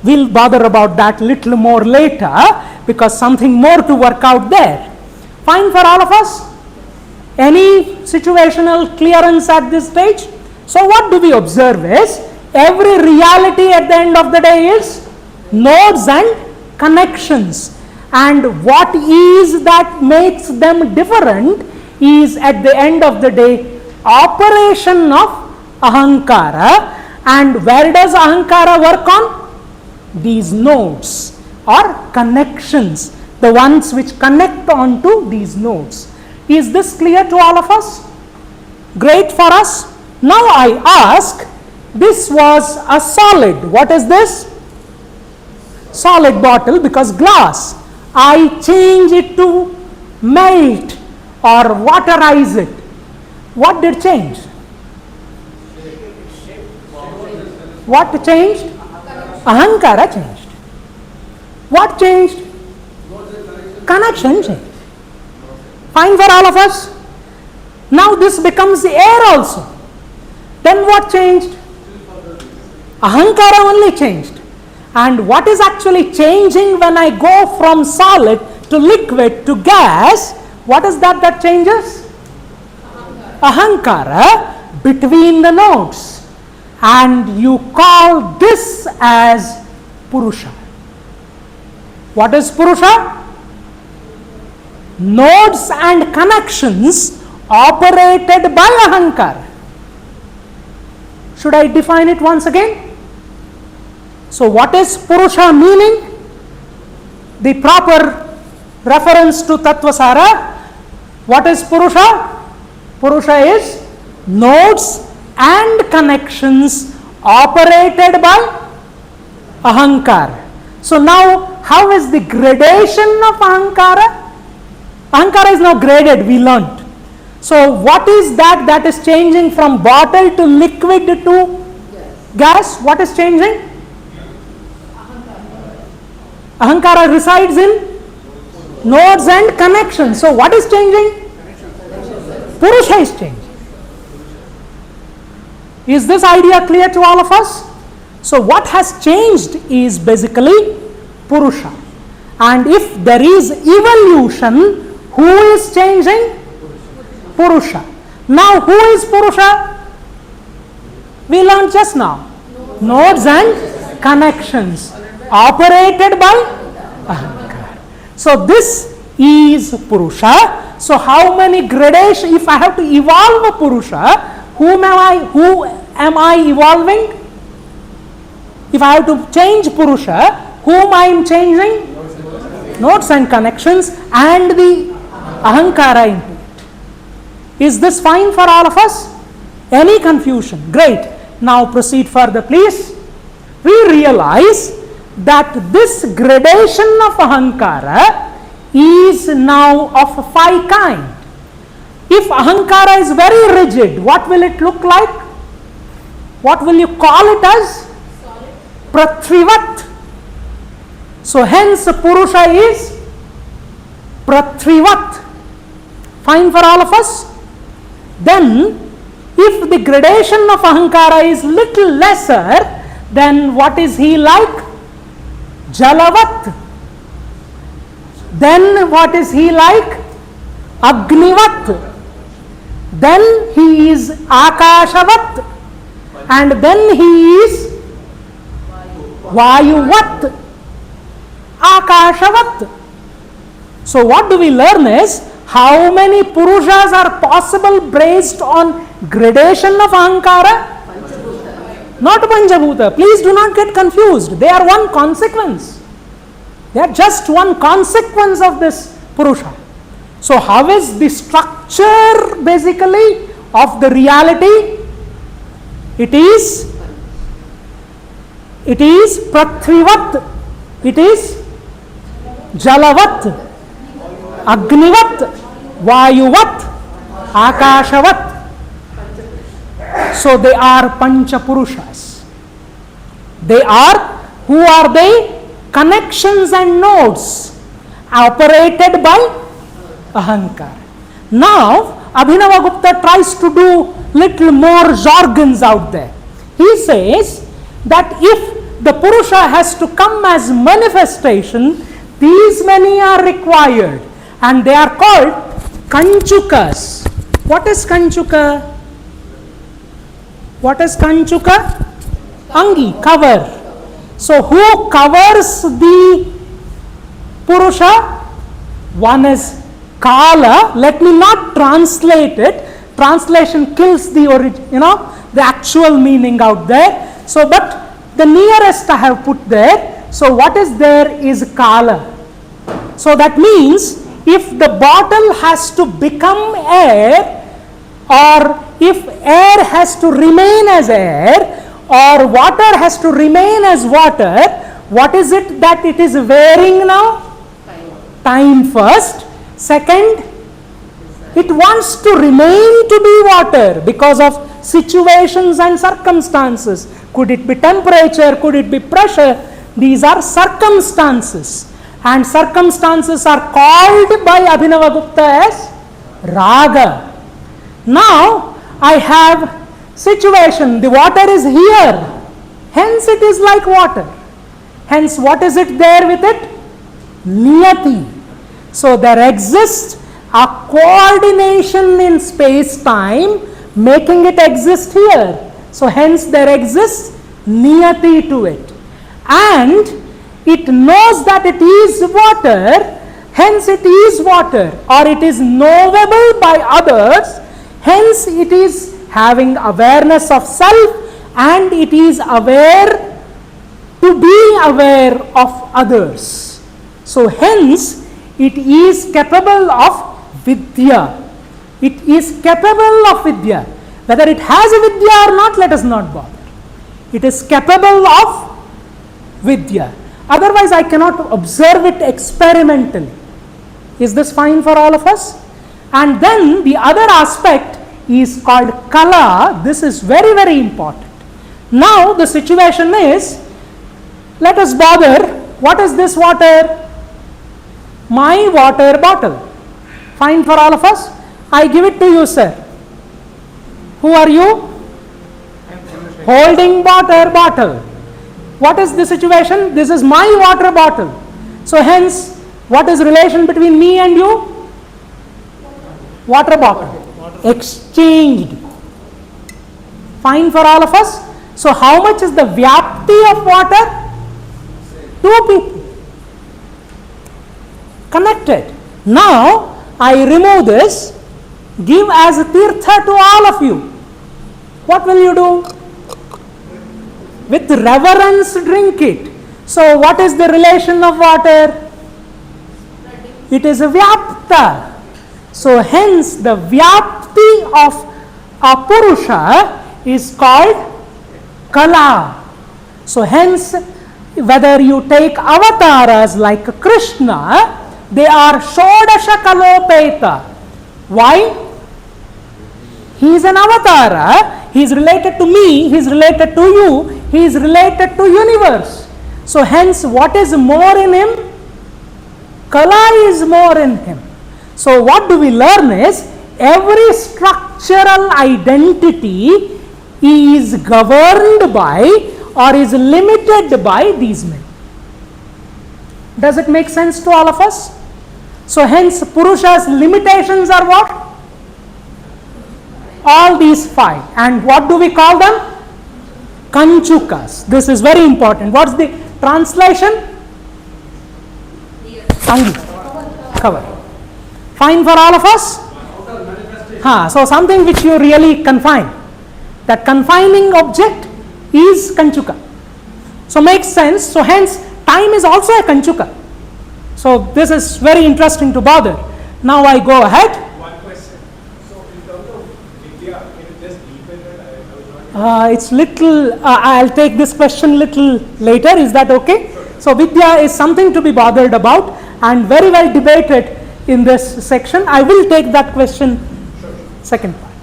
We'll bother about that little more later, because something more to work out there. Fine for all of us? Any situational clearance at this stage? So what do we observe is, every reality at the end of the day is nodes and connections. And what is that makes them different is, at the end of the day, operation of ahankara. And where does ahankara work on? These nodes or connections, the ones which connect onto these nodes. Is this clear to all of us? Great for us. Now I ask, this was a solid. What is this? Solid bottle, because glass. I change it to melt or waterize it. What did change? What changed? Ahankara changed. What changed? Connection changed. Fine for all of us. Now this becomes the air also. Then what changed? Ahankara only changed. And what is actually changing when I go from solid to liquid to gas? What is that changes? Ahankara between the nodes. And you call this as Purusha. What is Purusha? Nodes and connections operated by Ahankara. Should I define it once again? So what is Purusha meaning? The proper reference to Tantra Sara. What is Purusha? Purusha is nodes and connections operated by Ahankara. So now, how is the gradation of Ahankara? Ahankara is now graded, we learnt. So what is that is changing from bottle to liquid to gas? What is changing? Ahankara resides in nodes and connections. So what is changing? Purusha is changing. Is this idea clear to all of us? So what has changed is basically Purusha. And if there is evolution, who is changing? Purusha. Now who is Purusha? We learned just now. Nodes and connections operated by Ahankara. So this is Purusha. So how many gradations? If I have to evolve a Purusha, who am I evolving? If I have to change Purusha, whom I am changing? Nodes and connections and the Ahankara into it. Is this fine for all of us? Any confusion? Great. Now proceed further, please. We realize that this gradation of Ahankara is now of 5 kinds. If Ahankara is very rigid, what will it look like? What will you call it as? Prathrivat. So hence Purusha is Prathrivat. Fine for all of us? Then if the gradation of Ahankara is little lesser, then what is he like? Jalavat. Then what is he like? Agnivat. Then he is Akashavat. And then he is Vayuvat. Akashavat. So what do we learn is, how many Purushas are possible based on gradation of Ahankara? Not Panchabhuta. Please do not get confused. They are one consequence. They are just one consequence of this Purusha. So how is the structure basically of the reality? It is Prathrivat. It is Jalavat. Agnivat, Vayuvat, Akashavat. So they are Pancha Purushas. They are, who are they? Connections and nodes operated by Ahankara. Now, Abhinavagupta tries to do little more jargons out there. He says that if the Purusha has to come as manifestation, these many are required. And they are called Kanchukas. What is Kanchuka? What is Kanchuka? Angi, cover. So who covers the Purusha, one is Kala. Let me not translate it. Translation kills the the actual meaning out there. So, but the nearest I have put there. So, what is there is Kala. So, that means if the bottle has to become air, or if air has to remain as air, or water has to remain as water, what is it that it is wearing now? Time first. Second, it wants to remain to be water because of situations and circumstances. Could it be temperature? Could it be pressure? These are circumstances. And circumstances are called by Abhinavagupta as raga. Now, I have situation. The water is here. Hence, it is like water. Hence, what is it there with it? Niyati. So, there exists a coordination in space-time making it exist here. So, hence there exists niyati to it. And it knows that it is water, hence it is water, or it is knowable by others, hence it is having awareness of self and it is aware to be aware of others. So, hence it is capable of vidya. It is capable of vidya. Whether it has a vidya or not, let us not bother. It is capable of vidya. Otherwise, I cannot observe it experimentally. Is this fine for all of us? And then the other aspect is called kala. This is very, very important. Now, the situation is, let us bother, what is this water? My water bottle. Fine for all of us? I give it to you, sir. Who are you? Holding water bottle. What is the situation? This is my water bottle. So, hence, what is relation between me and you? Water bottle. Exchanged. Fine for all of us? So, how much is the vyapti of water? Two people. Connected. Now, I remove this, give as a tirtha to all of you. What will you do? With reverence drink it. So, what is the relation of water? It is a vyapta. So, hence the vyapti of a Purusha is called kala. So, hence, whether you take avatars like Krishna, they are Shodasha Kalopeta. Why? He is an avatara. He is related to me. He is related to you. He is related to universe. So, hence, what is more in him? Kala is more in him. So, what do we learn is, every structural identity is governed by or is limited by these men. Does it make sense to all of us? So, hence, Purusha's limitations are what? All these five. And what do we call them? Kanchukas. This is very important. What's the translation? Angi. Cover. Fine for all of us? So, something which you really confine. That confining object is Kanchuka. So, makes sense. So, hence, time is also a Kanchuka. So, this is very interesting to bother. Now, I go ahead. One question. So, in terms of Vidya, can you just deepen it? It's little, I'll take this question little later. Is that okay? Sure. So, Vidya is something to be bothered about and very well debated in this section. I will take that question second part.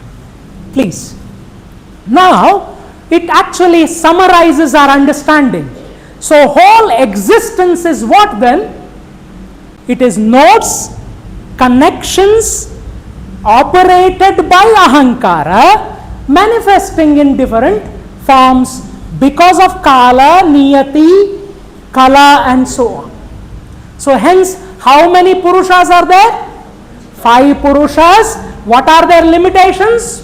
Please. Now, it actually summarizes our understanding. So, whole existence is what then? It is nodes, connections operated by ahankara, manifesting in different forms because of kala, niyati, kala and so on. So, hence, how many purushas are there? 5 purushas. What are their limitations?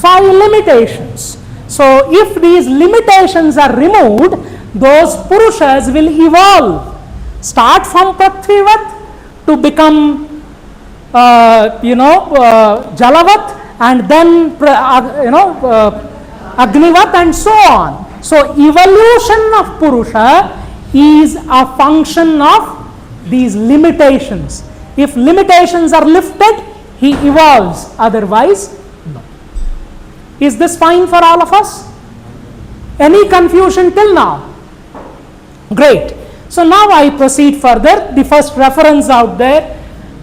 5 limitations. So, if these limitations are removed, those purushas will evolve. Start from Prithvivat to become Jalavat, and then Agnivat, and so on. So evolution of Purusha is a function of these limitations. If limitations are lifted, he evolves. Otherwise, no. Is this fine for all of us? Any confusion till now? Great. So now I proceed further. The first reference out there.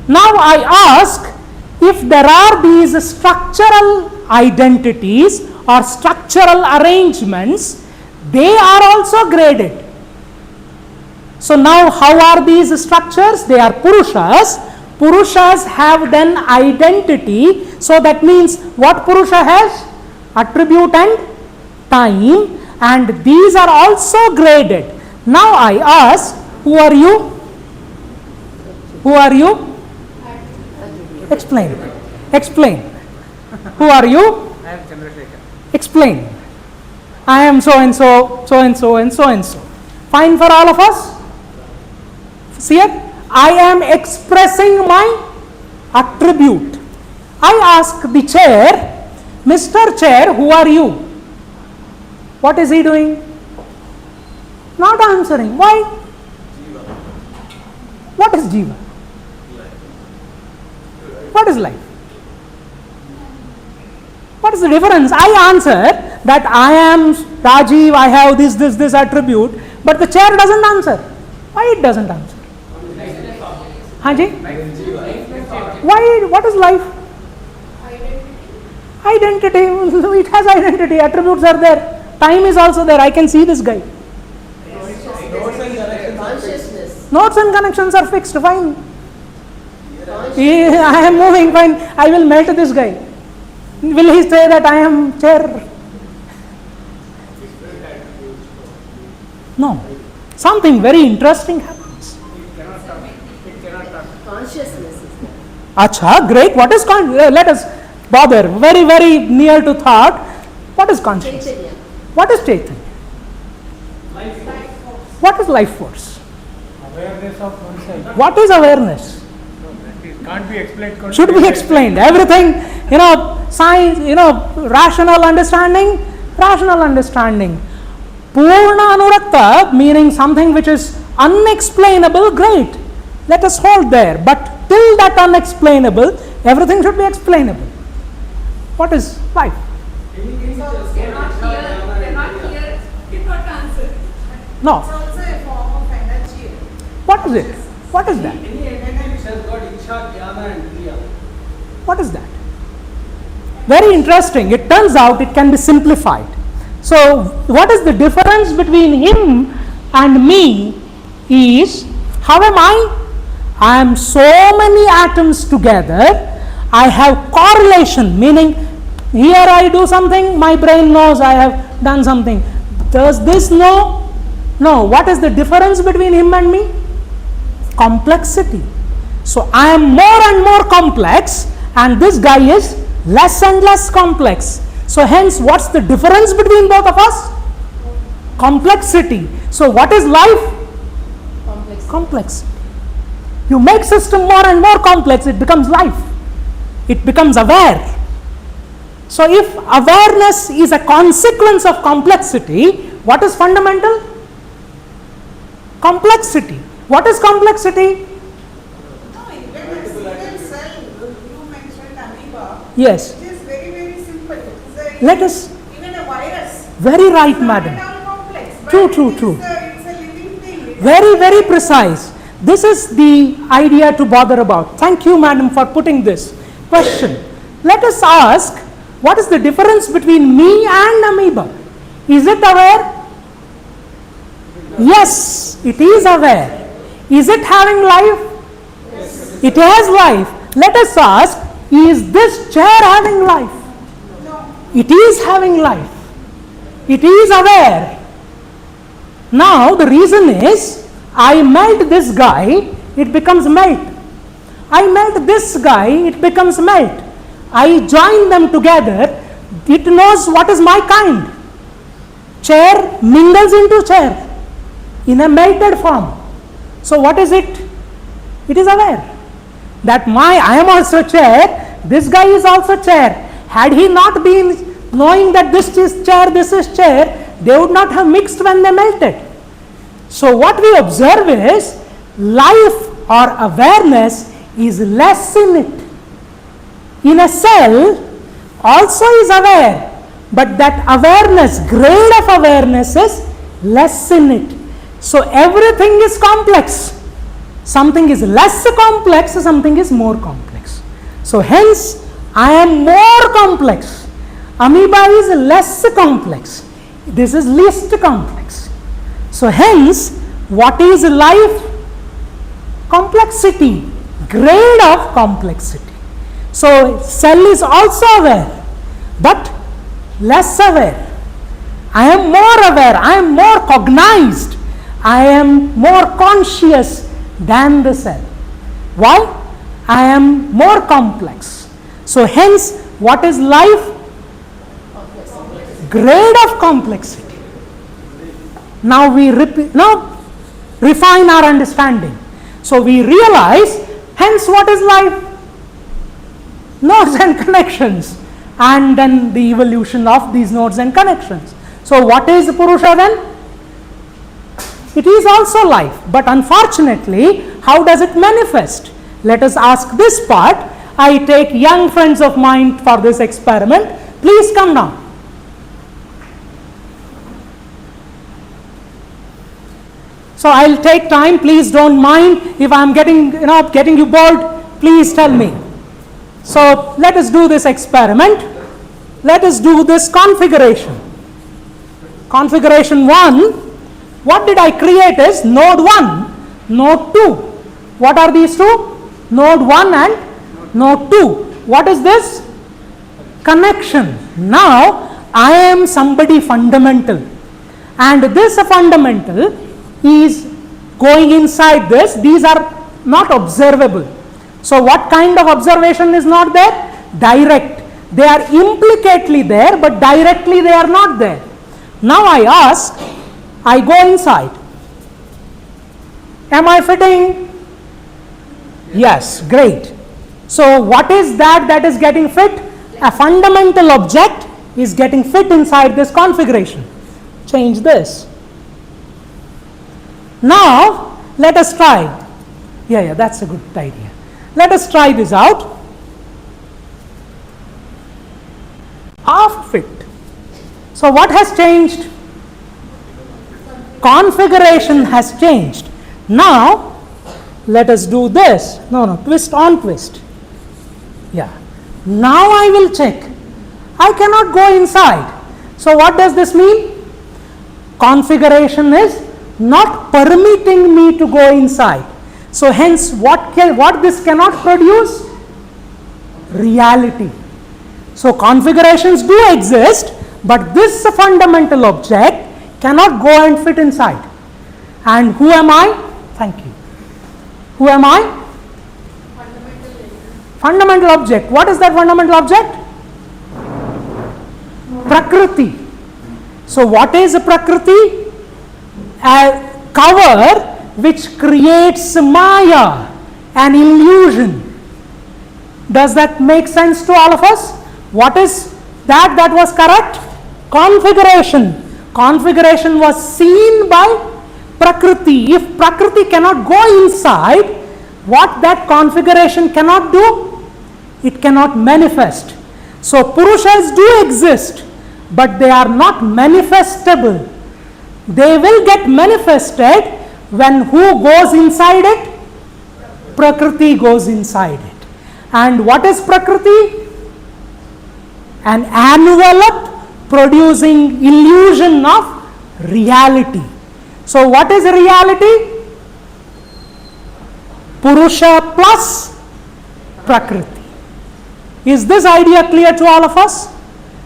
Now I ask, if there are these structural identities or structural arrangements, they are also graded. So now how are these structures? They are Purushas. Purushas have then identity. So that means what Purusha has? Attribute and time, and these are also graded. Now I ask, who are you? Who are you? Explain. Explain. Who are you? I am Chandrasekhar. Explain. I am so and so, so and so, and so and so. Fine for all of us? See it? I am expressing my attribute. I ask the chair, Mr. Chair, who are you? What is he doing? Not answering. Why? What is Jiva? What is life? What is the difference? I answer that I am Rajeev, I have this attribute, but the chair doesn't answer. Why it doesn't answer? Haji? Why? What is life? Identity. It has identity. Attributes are there. Time is also there. I can see this guy. Consciousness. Notes and connections are fixed. Fine. I am moving. Fine. I will melt this guy. Will he say that I am chair? No. Something very interesting happens. Consciousness is there. Acha, great. What is let us bother. Very, very near to thought. What is consciousness? Taittiriya. What is Chaitanya? What is life force? Awareness of oneself. What is awareness? It can't be explained. Should be explained. Everything, science, rational understanding. Purna Anurakta, meaning something which is unexplainable, great. Let us hold there. But till that unexplainable, everything should be explainable. What is life? No. It's also a form of energy. What is it? What is that? Any entity which has got Iksha, Jnana and Kriya. What is that? Very interesting. It turns out it can be simplified. So, what is the difference between him and me is, how am I? I am so many atoms together. I have correlation, meaning here I do something, my brain knows I have done something. Does this know? No. What is the difference between him and me? Complexity. So I am more and more complex, and this guy is less and less complex. So hence, what's the difference between both of us? Complexity. So what is life? Complexity. You make system more and more complex, it becomes life. It becomes aware. So if awareness is a consequence of complexity, what is fundamental? Complexity. What is complexity? No, even a single cell, you mentioned amoeba. Yes. It is very, very simple. Let us. Even a virus. Very right, It's not madam. at all complex. But True. It's a living thing. Very, very precise. This is the idea to bother about. Thank you, madam, for putting this question. Let us ask, what is the difference between me and amoeba? Is it aware? Yes, it is aware. Is it having life? Yes. It has life. Let us ask, is this chair having life? No. It is having life. It is aware. Now the reason is, I melt this guy, it becomes melt. I melt this guy, it becomes melt. I join them together, it knows what is my kind. Chair mingles into chair in a melted form. So what is it? It is aware that I am also chair, this guy is also chair. Had he not been knowing that this is chair, they would not have mixed when they melted. So what we observe is life or awareness is less in it. In a cell also is aware, but that awareness, grade of awareness is less in it. So everything is complex. Something is less complex, something is more complex. So hence I am more complex. Amoeba is less complex. This is least complex. So hence what is life? Complexity, grade of complexity. So cell is also aware, but less aware. I am more aware, I am more cognized, I am more conscious than the cell. Why? I am more complex. So hence, what is life? Grade of complexity. Now we refine our understanding. So we realize, hence what is life? Nodes and connections, and then the evolution of these nodes and connections. So what is Purusha then? It is also life, but unfortunately, how does it manifest? Let us ask this part. I take young friends of mine for this experiment. Please come down. So I'll take time. Please don't mind if I'm getting you bored. Please tell me. So let us do this experiment. Let us do this configuration. Configuration 1. What did I create is node 1, node 2. What are these two? Node 1 and node 2. What is this? Connection. Now I am somebody fundamental, and this fundamental is going inside this. These are not observable. So what kind of observation is not there? Direct. They are implicitly there, but directly they are not there. Now I ask, I go inside. Am I fitting? Yes, great. So what is that is getting fit? A fundamental object is getting fit inside this configuration. Change this. Now let us try. Yeah, that's a good idea. Let us try this out. Half fit. So what has changed? Configuration has changed. Now let us do this. No, twist on twist. Yeah. Now I will check. I cannot go inside. So what does this mean? Configuration is not permitting me to go inside. So hence what this cannot produce? Reality. So configurations do exist, but this fundamental object cannot go and fit inside. And who am I? Thank you. Who am I? Fundamental object. What is that fundamental object? Prakriti. So what is a Prakriti? A cover which creates Maya, an illusion. Does that make sense to all of us? What is that? That was correct. Configuration. Configuration was seen by Prakriti. If Prakriti cannot go inside, what that configuration cannot do? It cannot manifest. So Purushas do exist, but they are not manifestable. They will get manifested when who goes inside it? Prakriti goes inside it. And what is Prakriti? An envelope producing illusion of reality. So what is reality? Purusha plus Prakriti. Is this idea clear to all of us?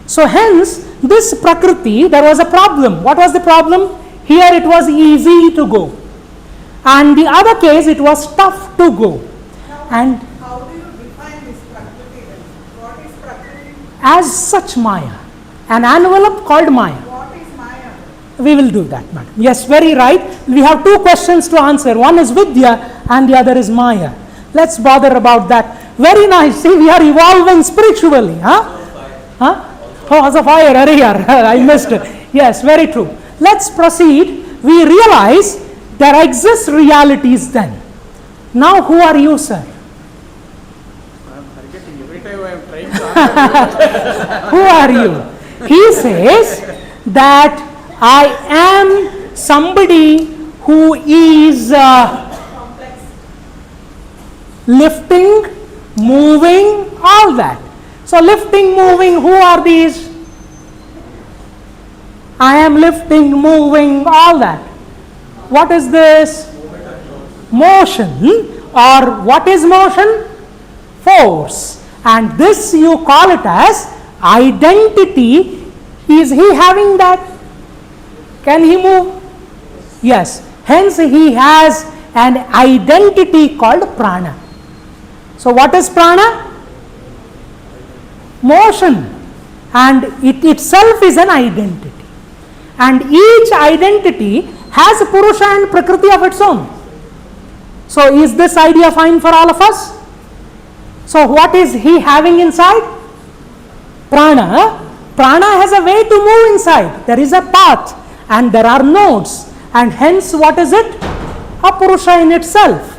So hence this Prakriti, there was a problem. What was the problem? Here it was easy to go, and the other case it was tough to go. And How do you define this Prakriti then? What is Prakriti? as such Maya, an envelope called Maya. What is Maya? We will do that, madam. Yes, very right. We have two questions to answer. One is Vidya and the other is Maya. Let's bother about that. Very nice. See, we are evolving spiritually. Huh? Huh? Oh, as a fire. I missed it. Yes, very true. Let's proceed. We realize there exist realities then. Now, who are you, sir? I'm forgetting every time I am trying to answer. Who are you? He says that I am somebody who is lifting, moving, all that. So lifting, moving, who are these? I am lifting, moving, all that. What is this? Motion. Or what is motion? Force. And this you call it as identity. Is he having that? Can he move? Yes. Hence he has an identity called prana. So what is prana? Motion. And it itself is an identity. And each identity has a Purusha and Prakriti of its own. So is this idea fine for all of us? So what is he having inside? Prana. Prana has a way to move inside. There is a path and there are nodes. And hence what is it? A Purusha in itself.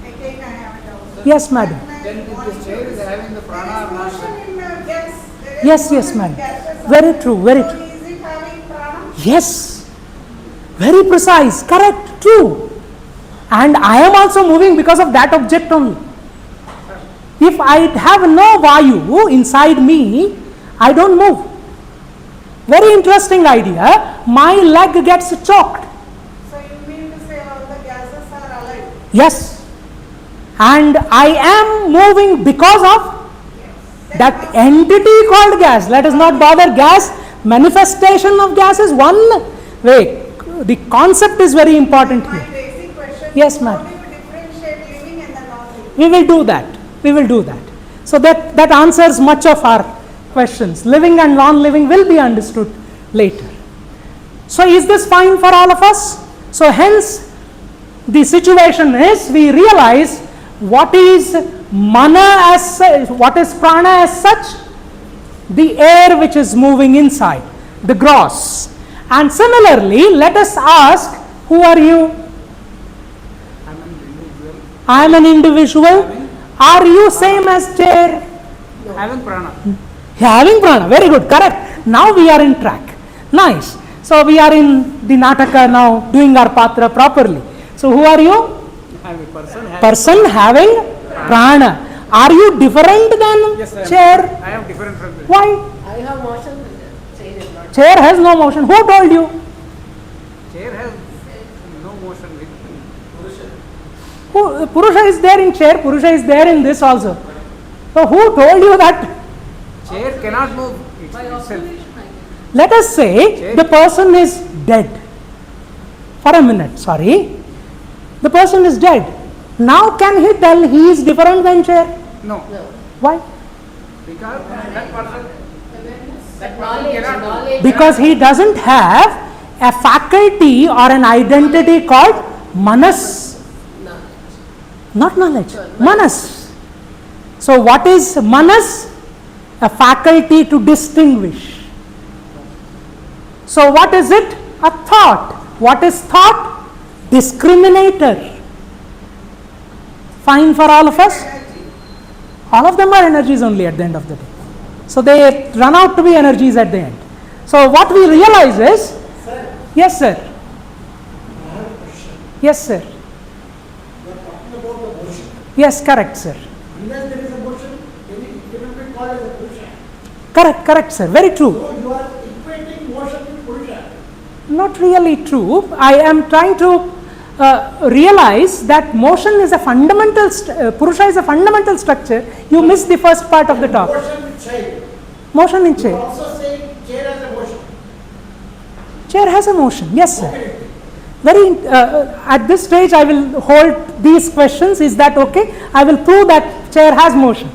Again, I have a doubt. Yes, madam. Then this chair is having the prana or not? Motion in gas. Yes, yes, madam. Gases. Very true, very So true. is it having prana? Yes. Very precise. Correct. True. And I am also moving because of that object only. If I have no Vayu inside me, I don't move. Very interesting idea. My leg gets choked. So you mean to say all the gases are alive? Yes. And I am moving because of that entity called gas. Let us not bother gas. Manifestation of gas is one way. The concept is very important My here. basic question Yes, is ma'am. how do you differentiate living and the non-living? We will do that. We will do that. So that answers much of our questions. Living and non-living will be understood later. So is this fine for all of us? So hence the situation is we realize what is mana as what is prana as such? The air which is moving inside, the gross. And similarly, let us ask, who are you? I am an individual. Are you same as chair? Having prana. Having prana. Very good. Correct. Now we are in track. Nice. So we are in the Nataka now, doing our patra properly. So who are you? I am a person having Person having prana. Are you different than Yes, I am. chair? I am different from this. Why? I have motion, chain is not. Chair has no motion. Who told you? Chair has no motion with Purusha is there in chair. Purusha is there in this also. So who told you that? chair cannot move itself. Let us say the person is dead. For a minute, sorry. The person is dead. Now can he tell he is different than chair? No, Why? because that person Knowledge. Because he doesn't have a faculty or an identity called manas. Not knowledge. Manas. So what is manas? A faculty to distinguish. So what is it? A thought. What is thought? Discriminator. Fine for all of us? All of them are energies only at the end of the day. So they run out to be energies at the end. So what we realize is, yes sir. Yes sir. Yes, correct sir. Unless there is a motion, it cannot be called as a Purusha. Correct sir. Very true. So you are equating motion with Purusha. Not really true. I am trying to realize that motion is a fundamental, Purusha is a fundamental structure. You missed the first part of the talk. Motion with chair. Motion in You are chair. also saying chair has a motion. Chair has a motion. Yes sir. Okay. Very, at this stage I will hold these questions. Is that okay? I will prove that chair has motion.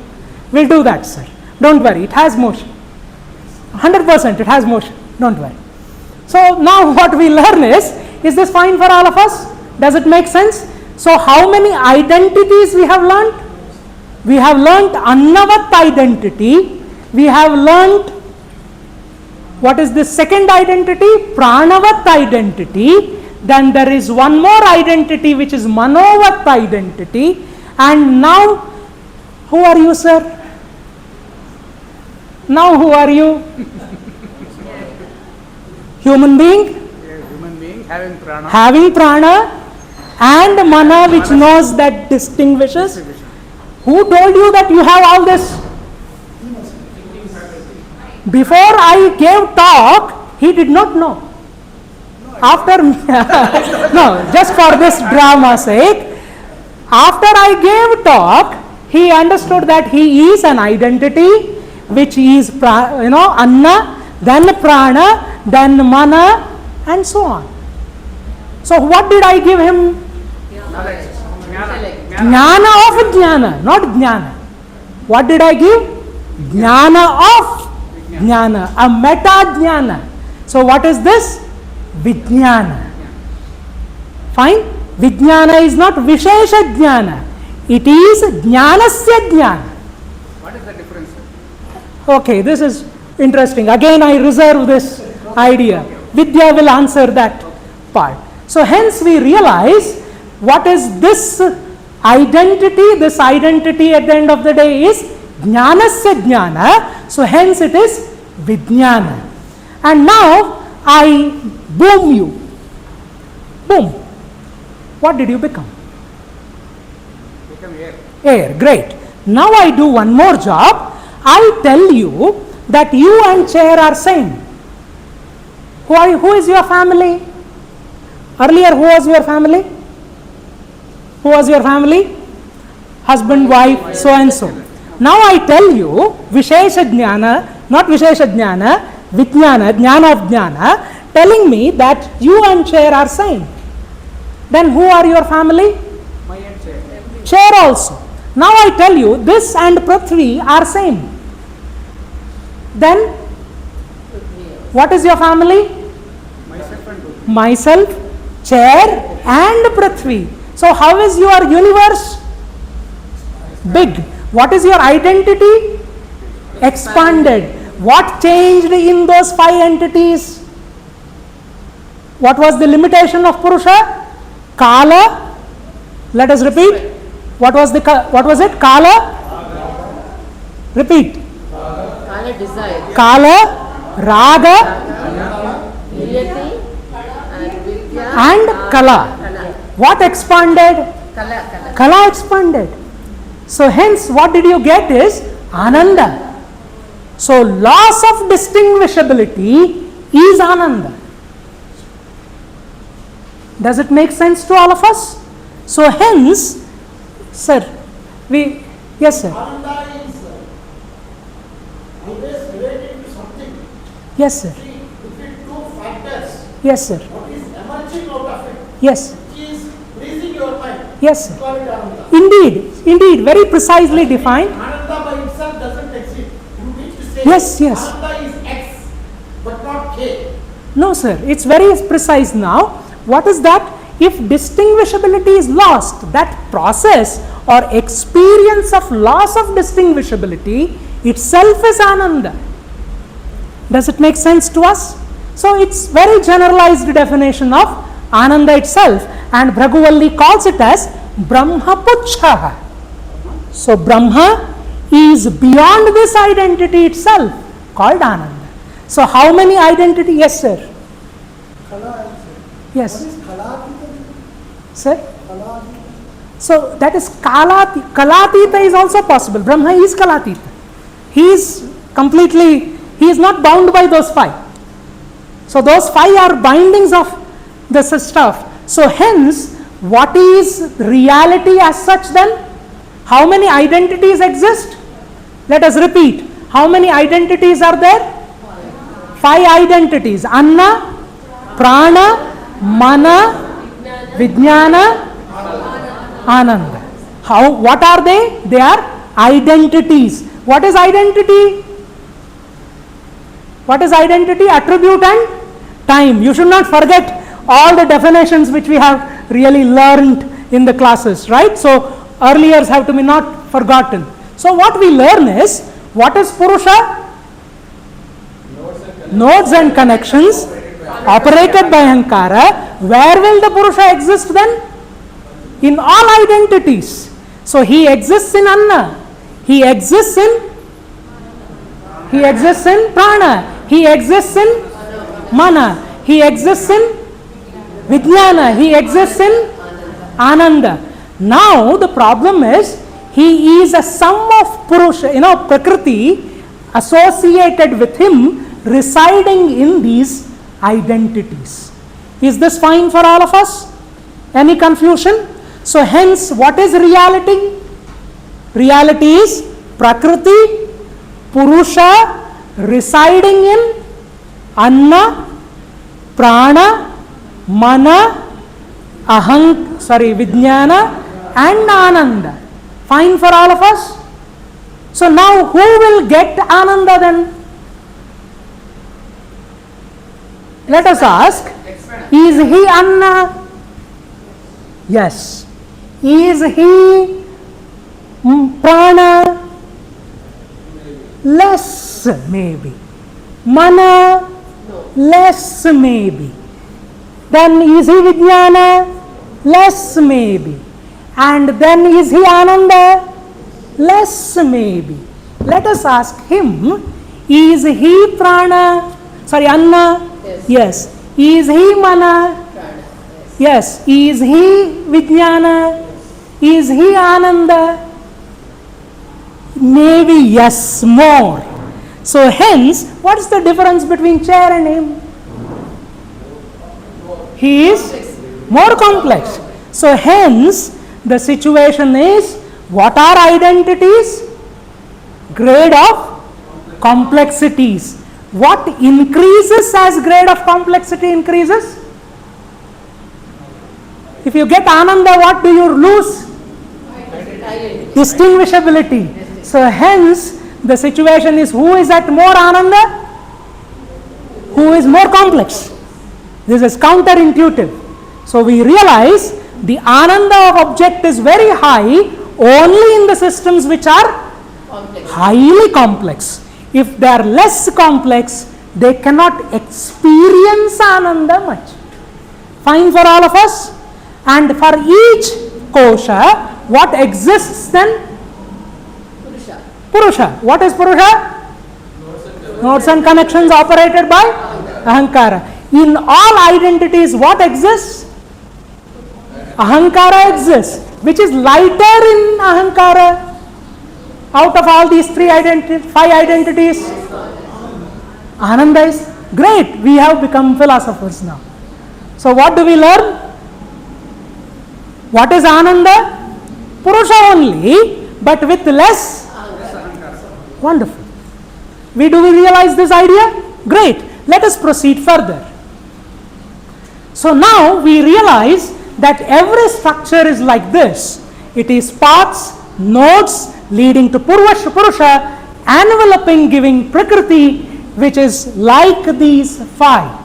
We'll do that sir. Don't worry. It has motion. 100% it has motion. Don't worry. So now what we learn is this fine for all of us? Does it make sense? So how many identities we have learnt? We have learnt Annavat identity. We have learnt, what is the second identity? Pranavat identity. Then there is one more identity which is Manovat identity. And now, who are you, sir? Now who are you? Human being? Human being having prana. Having prana and mana which knows that distinguishes. Who told you that you have all this? Before I gave talk, he did not know. After, no, just for this drama's sake, after I gave talk, he understood that he is an identity which is, Anna, then Prana, then Mana, and so on. So what did I give him? Jnana of Jnana, not Jnana. What did I give? Jnana of Jnana, a meta Jnana. So what is this? Vijnana. Fine? Vijnana is not Vishesha Jnana. It is Jnanasya Jnana. What is the difference? Okay, this is interesting. Again, I reserve this idea. Vidya will answer that part. So hence we realize what is this identity. This identity at the end of the day is Jnanasya Jnana. So hence it is Vijnana. And now I boom you. Boom. What did you become? Become air. Air. Great. Now I do one more job. I tell you that you and chair are same. Who is your family? Earlier, who was your family? Who was your family? Husband, wife, so and so. Now I tell you, Vishesha Jnana, not Vishesha Jnana, Vijnana, Jnana of Jnana, telling me that you and chair are same. Then who are your family? My and chair. Chair also. Now I tell you, this and Prithvi are same. Then, what is your family? Myself and you. Myself, chair and Prithvi. So how is your universe? Big. What is your identity? Expanded. What changed in those 5 entities? What was the limitation of Purusha? Kala. Let us repeat. What was it? Kala. Repeat. Kala desire. Kala, Raga, Niyati and Vidya and Kala. What expanded? Kala. Kala expanded. So hence what did you get is Ananda. So loss of distinguishability is Ananda. Does it make sense to all of us? So hence, sir, yes sir. Ananda is always related to something. Yes sir. See, between two factors, Yes sir. what is emerging out of it, Yes. which is pleasing your mind, Yes sir. call it Ananda. Indeed, very precisely defined. Ananda by itself doesn't exist. You need to say Yes. Ananda is X, but not K. No sir, it's very precise now. What is that? If distinguishability is lost, that process or experience of loss of distinguishability itself is Ananda. Does it make sense to us? So it's very generalized definition of Ananda itself, and Bhrigu calls it as Brahma Puchha. So Brahma is beyond this identity itself, called Ananda. So how many identity? Yes sir. Kala, Yes. what is Kalatita? Sir? Kalatita. So that is Kalatita is also possible. Brahma is Kalatita. He is not bound by those 5. So those 5 are bindings of this stuff. So hence, what is reality as such then? How many identities exist? Let us repeat. How many identities are there? 5 identities. Anna, Prana, Mana, Vijnana, Ananda. What are they? They are identities. What is identity? What is identity? Attribute and Time. You should not forget all the definitions which we have really learned in the classes, right? So earlier have to be not forgotten. So what we learn is, what is Purusha? Nodes and connections operated by Ahankara. Where will the Purusha exist then? In all identities. So he exists in Anna, he exists in Prana, he exists in Mana, he exists in Vijnana, he exists in Ananda. Now the problem is, he is a sum of Purusha, Prakriti associated with him, residing in these identities. Is this fine for all of us? Any confusion? So hence, what is reality? Reality is Prakriti, Purusha, residing in Anna, Prana, Mana, Vijnana and Ananda. Fine for all of us? So now who will get Ananda then? Let us ask, is he Anna? Yes. Is he Prana? Less maybe. Mana? Less maybe. Then is he Vijnana? Less maybe. And then is he Ananda? Less maybe. Let us ask him, is he Prana? Anna? Yes. Is he Mana? Yes. Is he Vijnana? Is he Ananda? Maybe yes, more. So hence, what is the difference between chair and him? He is more complex. So hence, the situation is, what are identities? Grade of complexities. What increases as grade of complexity increases? If you get Ananda, what do you lose? Distinguishability. So hence, the situation is, who is at more Ananda? Who is more complex? This is counterintuitive. So we realize the Ananda of object is very high only in the systems which are highly complex. If they are less complex, they cannot experience Ananda much. Fine for all of us? And for each kosha, what exists then? Purusha. What is Purusha? Nodes and connections operated by Ahankara. In all identities, what exists? Ahankara exists. Which is lighter in Ahankara? Out of all these five identities? Ananda is great. We have become philosophers now. So what do we learn? What is Ananda? Purusha only, but with less. Wonderful. Do we realize this idea? Great. Let us proceed further. So now we realize that every structure is like this. It is paths, nodes leading to Purusha, enveloping, giving Prakriti, which is like these five.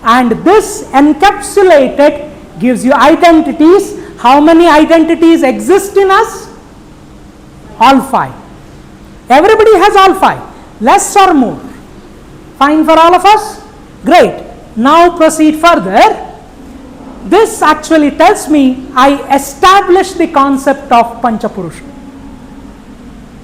And this encapsulated gives you identities. How many identities exist in us? All five. Everybody has all five, less or more. Fine for all of us? Great. Now proceed further. This actually tells me I established the concept of Pancha Purusha.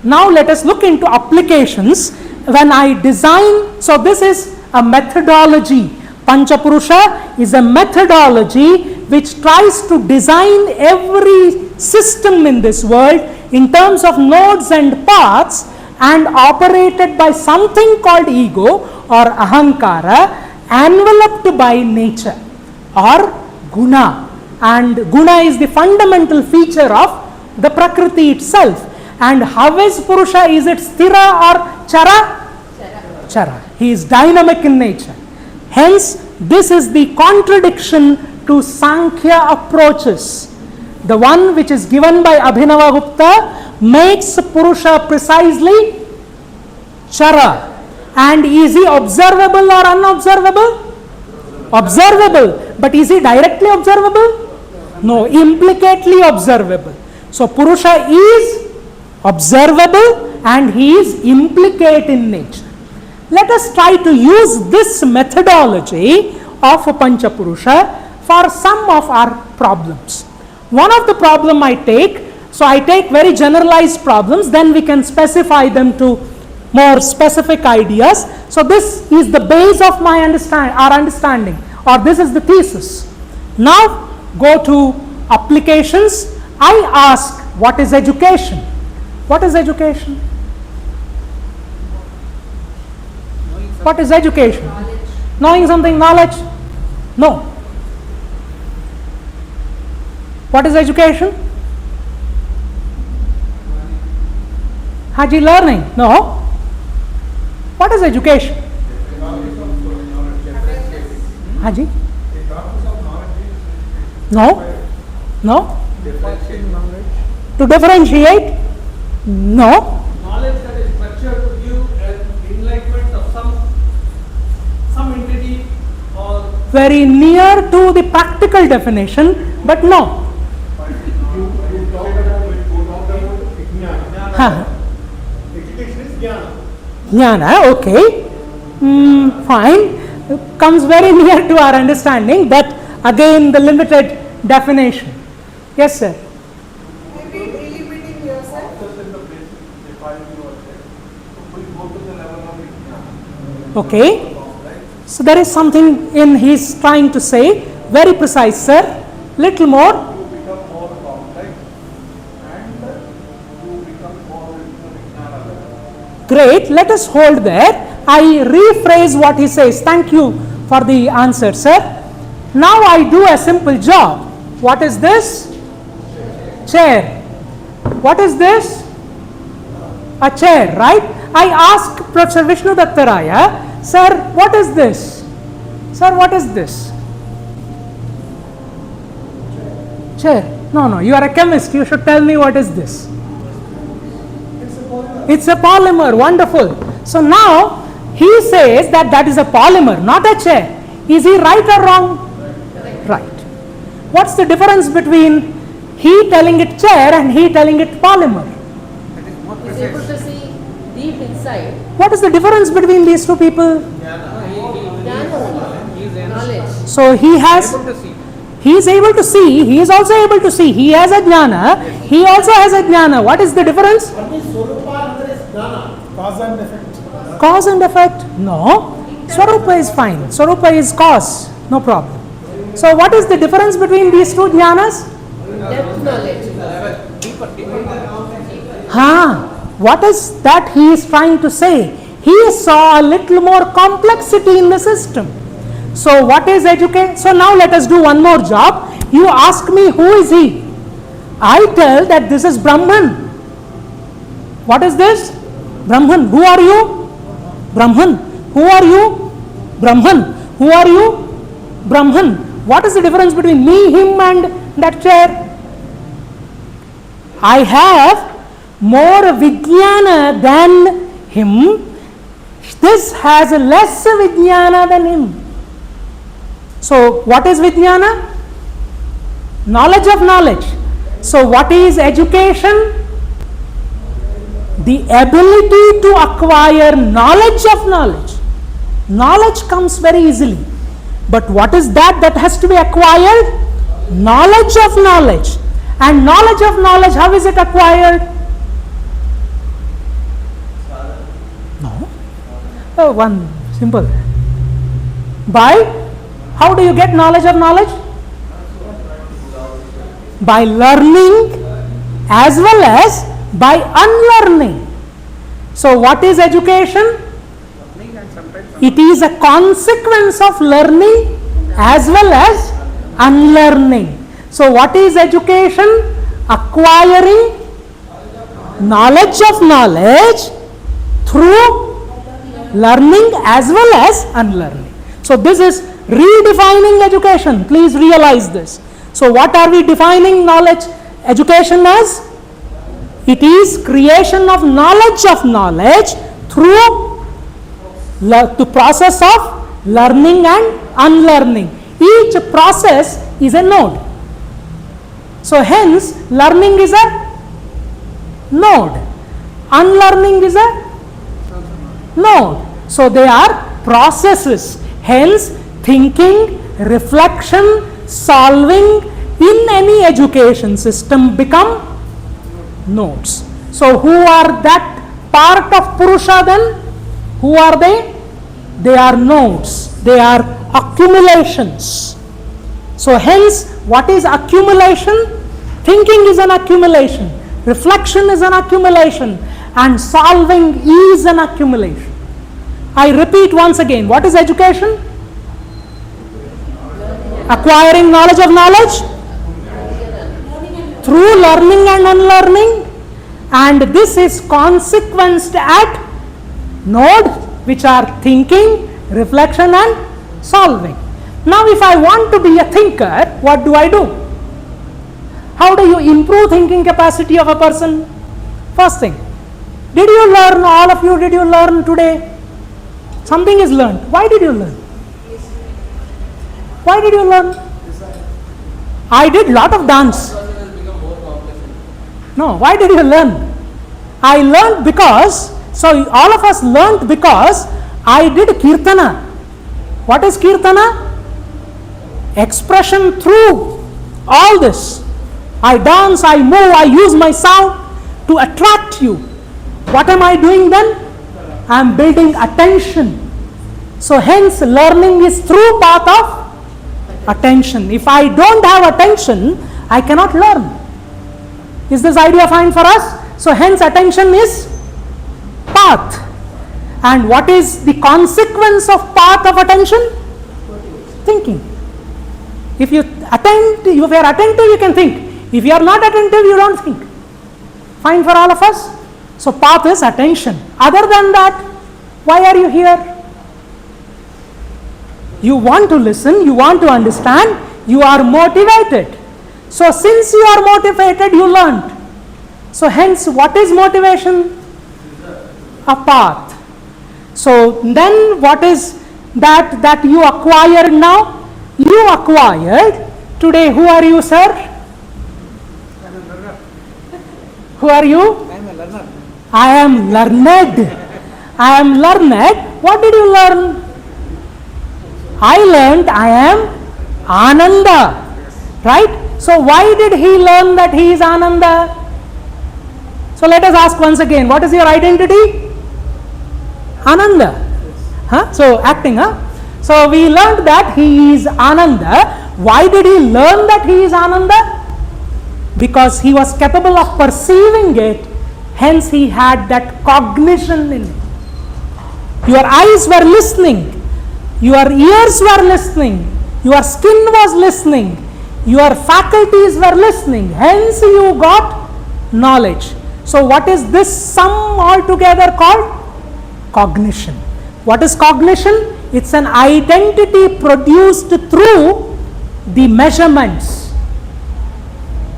Now let us look into applications when I design. So this is a methodology. Pancha Purusha is a methodology which tries to design every system in this world in terms of nodes and paths, and operated by something called ego or ahankara, enveloped by nature or guna. And guna is the fundamental feature of the Prakriti itself. And how is Purusha? Is it sthira or chara? Chara. He is dynamic in nature. Hence, this is the contradiction to Sankhya approaches. The one which is given by Abhinava Gupta makes Purusha precisely chara. And is he observable or unobservable? Observable. But is he directly observable? No, implicately observable. So Purusha is observable and he is implicate in nature. Let us try to use this methodology of Pancha Purusha for some of our problems. One of the problem I take, so I take very generalized problems, then we can specify them to more specific ideas. So this is the base of my understanding, or this is the thesis. Now go to applications. I ask, what is education? What is education? What is education? Knowing something, knowledge? No. What is education? Haji, learning? No. What is education? Haji? No. No. To differentiate? No. Knowledge that is structured to give an enlightenment of some entity or Very near to the practical definition, but no. education is jnana. Jnana, okay. Fine. Comes very near to our understanding, but again the limited definition. Yes, sir. Maybe delimiting yourself. Okay. So there is something in he's trying to say. Very precise, sir. Little more. Great. Let us hold there. I rephrase what he says. Thank you for the answer, sir. Now I do a simple job. What is this? Chair. What is this? A chair, right? I ask Professor Vishnu Dattaraya, sir, what is this? Sir, what is this? Chair. No, you are a chemist. You should tell me what is this. It's a polymer. Wonderful. So now he says that that is a polymer, not a chair. Is he right or wrong? Right. What's the difference between he telling it chair and he telling it polymer? He's able to see deep inside. What is the difference between these two people? Knowledge. So he is able to see, he is also able to see. He has a jnana, he also has a jnana. What is the difference? One is Swarupa, another is Jnana. Cause and effect. Cause and effect? No. Swarupa is fine. Swarupa is cause. No problem. So what is the difference between these two jnanas? Depth knowledge. What is that he is trying to say? He saw a little more complexity in the system. So what is education? So now let us do one more job. You ask me, who is he? I tell that this is Brahman. What is this? Brahman. Who are you? Brahman. Who are you? Brahman. Who are you? Brahman. What is the difference between me, him and that chair? I have more Vijnana than him. This has less Vijnana than him. So what is Vijnana? Knowledge of knowledge. So what is education? The ability to acquire knowledge of knowledge. Knowledge comes very easily. But what is that has to be acquired? Knowledge of knowledge. And knowledge of knowledge, how is it acquired? No. Oh, one simple. By? How do you get knowledge of knowledge? By learning as well as by unlearning. So what is education? It is a consequence of learning as well as unlearning. So what is education? Acquiring knowledge of knowledge through learning as well as unlearning. So this is redefining education. Please realize this. So what are we defining knowledge, education as? It is creation of knowledge through the process of learning and unlearning. Each process is a node. So hence, learning is a node. Unlearning is a node. So they are processes. Hence, thinking, reflection, solving in any education system become nodes. So who are that part of Purusha then? Who are they? They are nodes. They are accumulations. So hence, what is accumulation? Thinking is an accumulation. Reflection is an accumulation. And solving is an accumulation. I repeat once again, what is education? Acquiring knowledge of knowledge through learning and unlearning, and this is consequenced at node, which are thinking, reflection and solving. Now if I want to be a thinker, what do I do? How do you improve thinking capacity of a person? First thing, did you learn, all of you, did you learn today? Something is learned. Why did you learn? Why did you learn? I did lot of dance. No, why did you learn? I learned because, so all of us learned because I did kirtana. What is kirtana? Expression through all this. I dance, I move, I use my sound to attract you. What am I doing then? I am building attention. So hence learning is through path of attention. If I don't have attention, I cannot learn. Is this idea fine for us? So hence attention is path. And what is the consequence of path of attention? Thinking. If you are attentive, you can think. If you are not attentive, you don't think. Fine for all of us? So path is attention. Other than that, why are you here? You want to listen, you want to understand, you are motivated. So since you are motivated, you learned. So hence, what is motivation? A path. So then what is that you acquired now? You acquired. Today, who are you, sir? Who are you? I am a learner. I am learned. I am learned. What did you learn? I learned I am Ananda. Right? So why did he learn that he is Ananda? So let us ask once again, what is your identity? Ananda. Huh? So acting, huh? So we learned that he is Ananda. Why did he learn that he is Ananda? Because he was capable of perceiving it, hence he had that cognition in it. Your eyes were listening, your ears were listening, your skin was listening, your faculties were listening, hence you got knowledge. So what is this sum altogether called? Cognition. What is cognition? It's an identity produced through the measurements.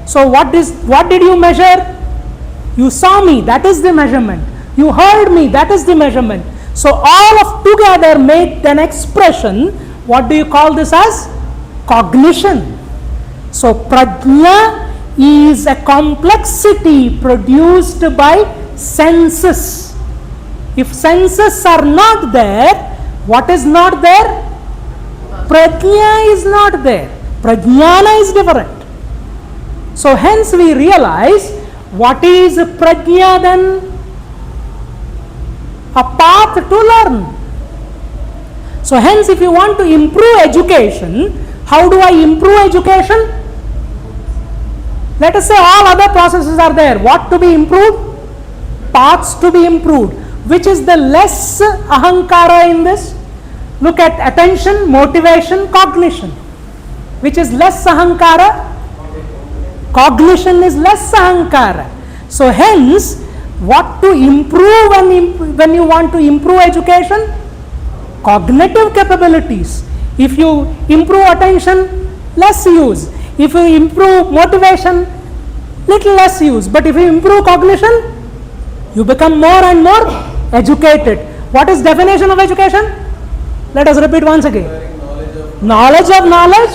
So what did you measure? You saw me, that is the measurement. You heard me, that is the measurement. So all of together make an expression. What do you call this as? Cognition. So prajna is a complexity produced by senses. If senses are not there, what is not there? Prajna is not there. Prajnana is different. So hence we realize, what is prajna then? A path to learn. So hence if you want to improve education, how do I improve education? Let us say all other processes are there. What to be improved? Paths to be improved. Which is the less ahankara in this? Look at attention, motivation, cognition. Which is less ahankara? Cognition is less ahankara. So hence, what to improve when you want to improve education? Cognitive capabilities. If you improve attention, less use. If you improve motivation, little less use. But if you improve cognition, you become more and more educated. What is definition of education? Let us repeat once again. Knowledge of Knowledge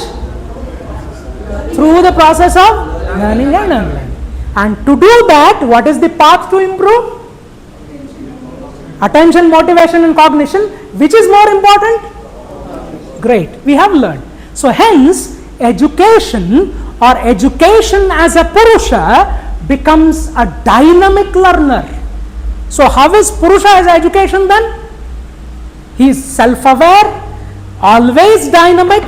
through the process of learning and unlearning. And to do that, what is the path to improve? Attention, motivation and cognition. Which is more important? Great, we have learned. So hence, education or education as a Purusha becomes a dynamic learner. So how is Purusha as education then? He is self-aware, always dynamic,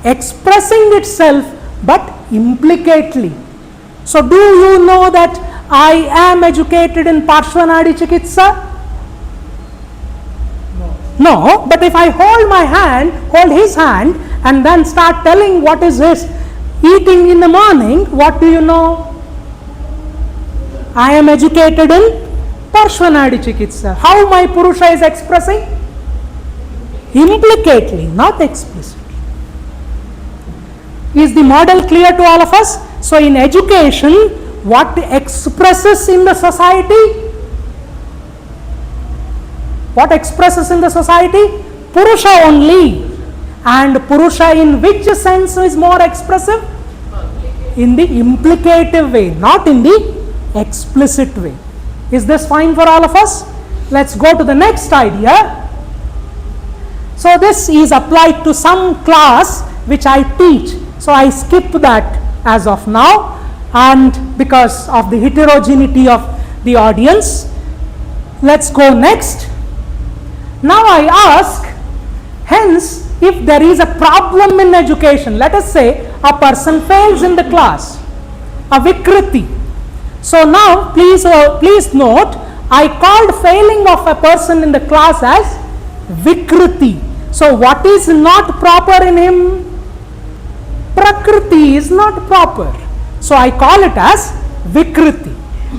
expressing itself but implicatly. So do you know that I am educated in Parshvanadi Chikitsa? No, but if I hold his hand and then start telling what is his eating in the morning, what do you know? I am educated in Parshvanadi Chikitsa. How my Purusha is expressing? Implicately, not explicitly. Is the model clear to all of us? So in education, what expresses in the society? What expresses in the society? Purusha only. And Purusha in which sense is more expressive? In the implicative way, not in the explicit way. Is this fine for all of us? Let's go to the next idea. So this is applied to some class which I teach. So I skip that as of now, and because of the heterogeneity of the audience. Let's go next. Now I ask, hence, if there is a problem in education, let us say a person fails in the class, a Vikriti. So now please note, I called failing of a person in the class as Vikriti. So what is not proper in him? Prakriti is not proper. So I call it as Vikriti.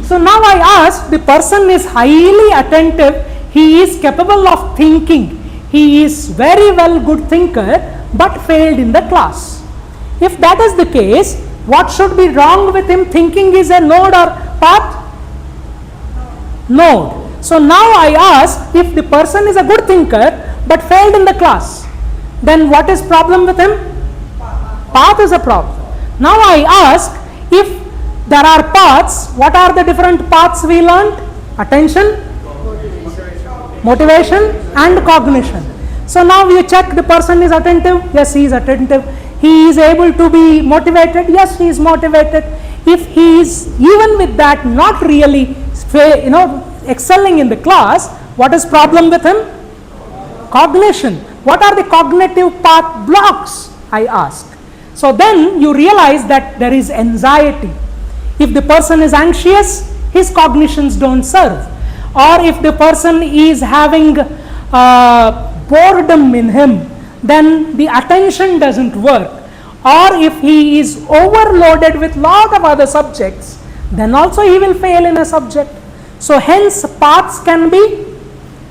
So now I ask, the person is highly attentive, he is capable of thinking, he is very well good thinker but failed in the class. If that is the case, what should be wrong with him? Thinking is a node or path? Node. So now I ask, if the person is a good thinker but failed in the class, then what is problem with him? Path is a problem. Now I ask, if there are paths, what are the different paths we learned? Attention, motivation and cognition. So now we check the person is attentive. Yes, he is attentive. He is able to be motivated. Yes, he is motivated. If he is even with that not really excelling in the class, what is problem with him? Cognition. What are the cognitive path blocks, I ask. So then you realize that there is anxiety. If the person is anxious, his cognitions don't serve. Or if the person is having boredom in him, then the attention doesn't work. Or if he is overloaded with lot of other subjects, then also he will fail in a subject. So hence paths can be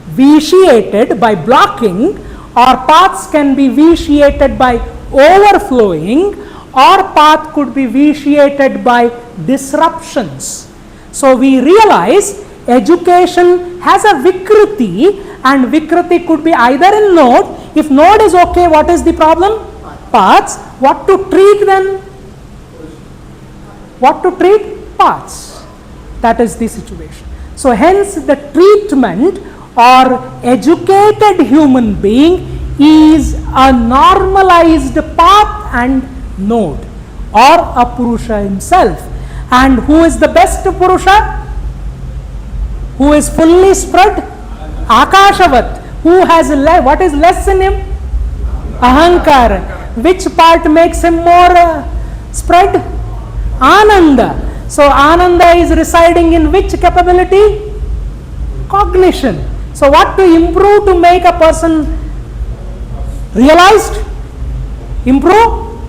vitiated by blocking, or paths can be vitiated by overflowing, or path could be vitiated by disruptions. So we realize education has a Vikriti, and Vikriti could be either in node. If node is okay, what is the problem? Paths. What to treat then? What to treat? Paths. That is the situation. So hence the treatment or educated human being is a normalized path and node, or a Purusha himself. And who is the best Purusha? Who is fully spread? Akashavat. Who has what is less in him? Ahankara. Which part makes him more spread? Ananda. So Ananda is residing in which capability? Cognition. So what to improve to make a person realized? Improve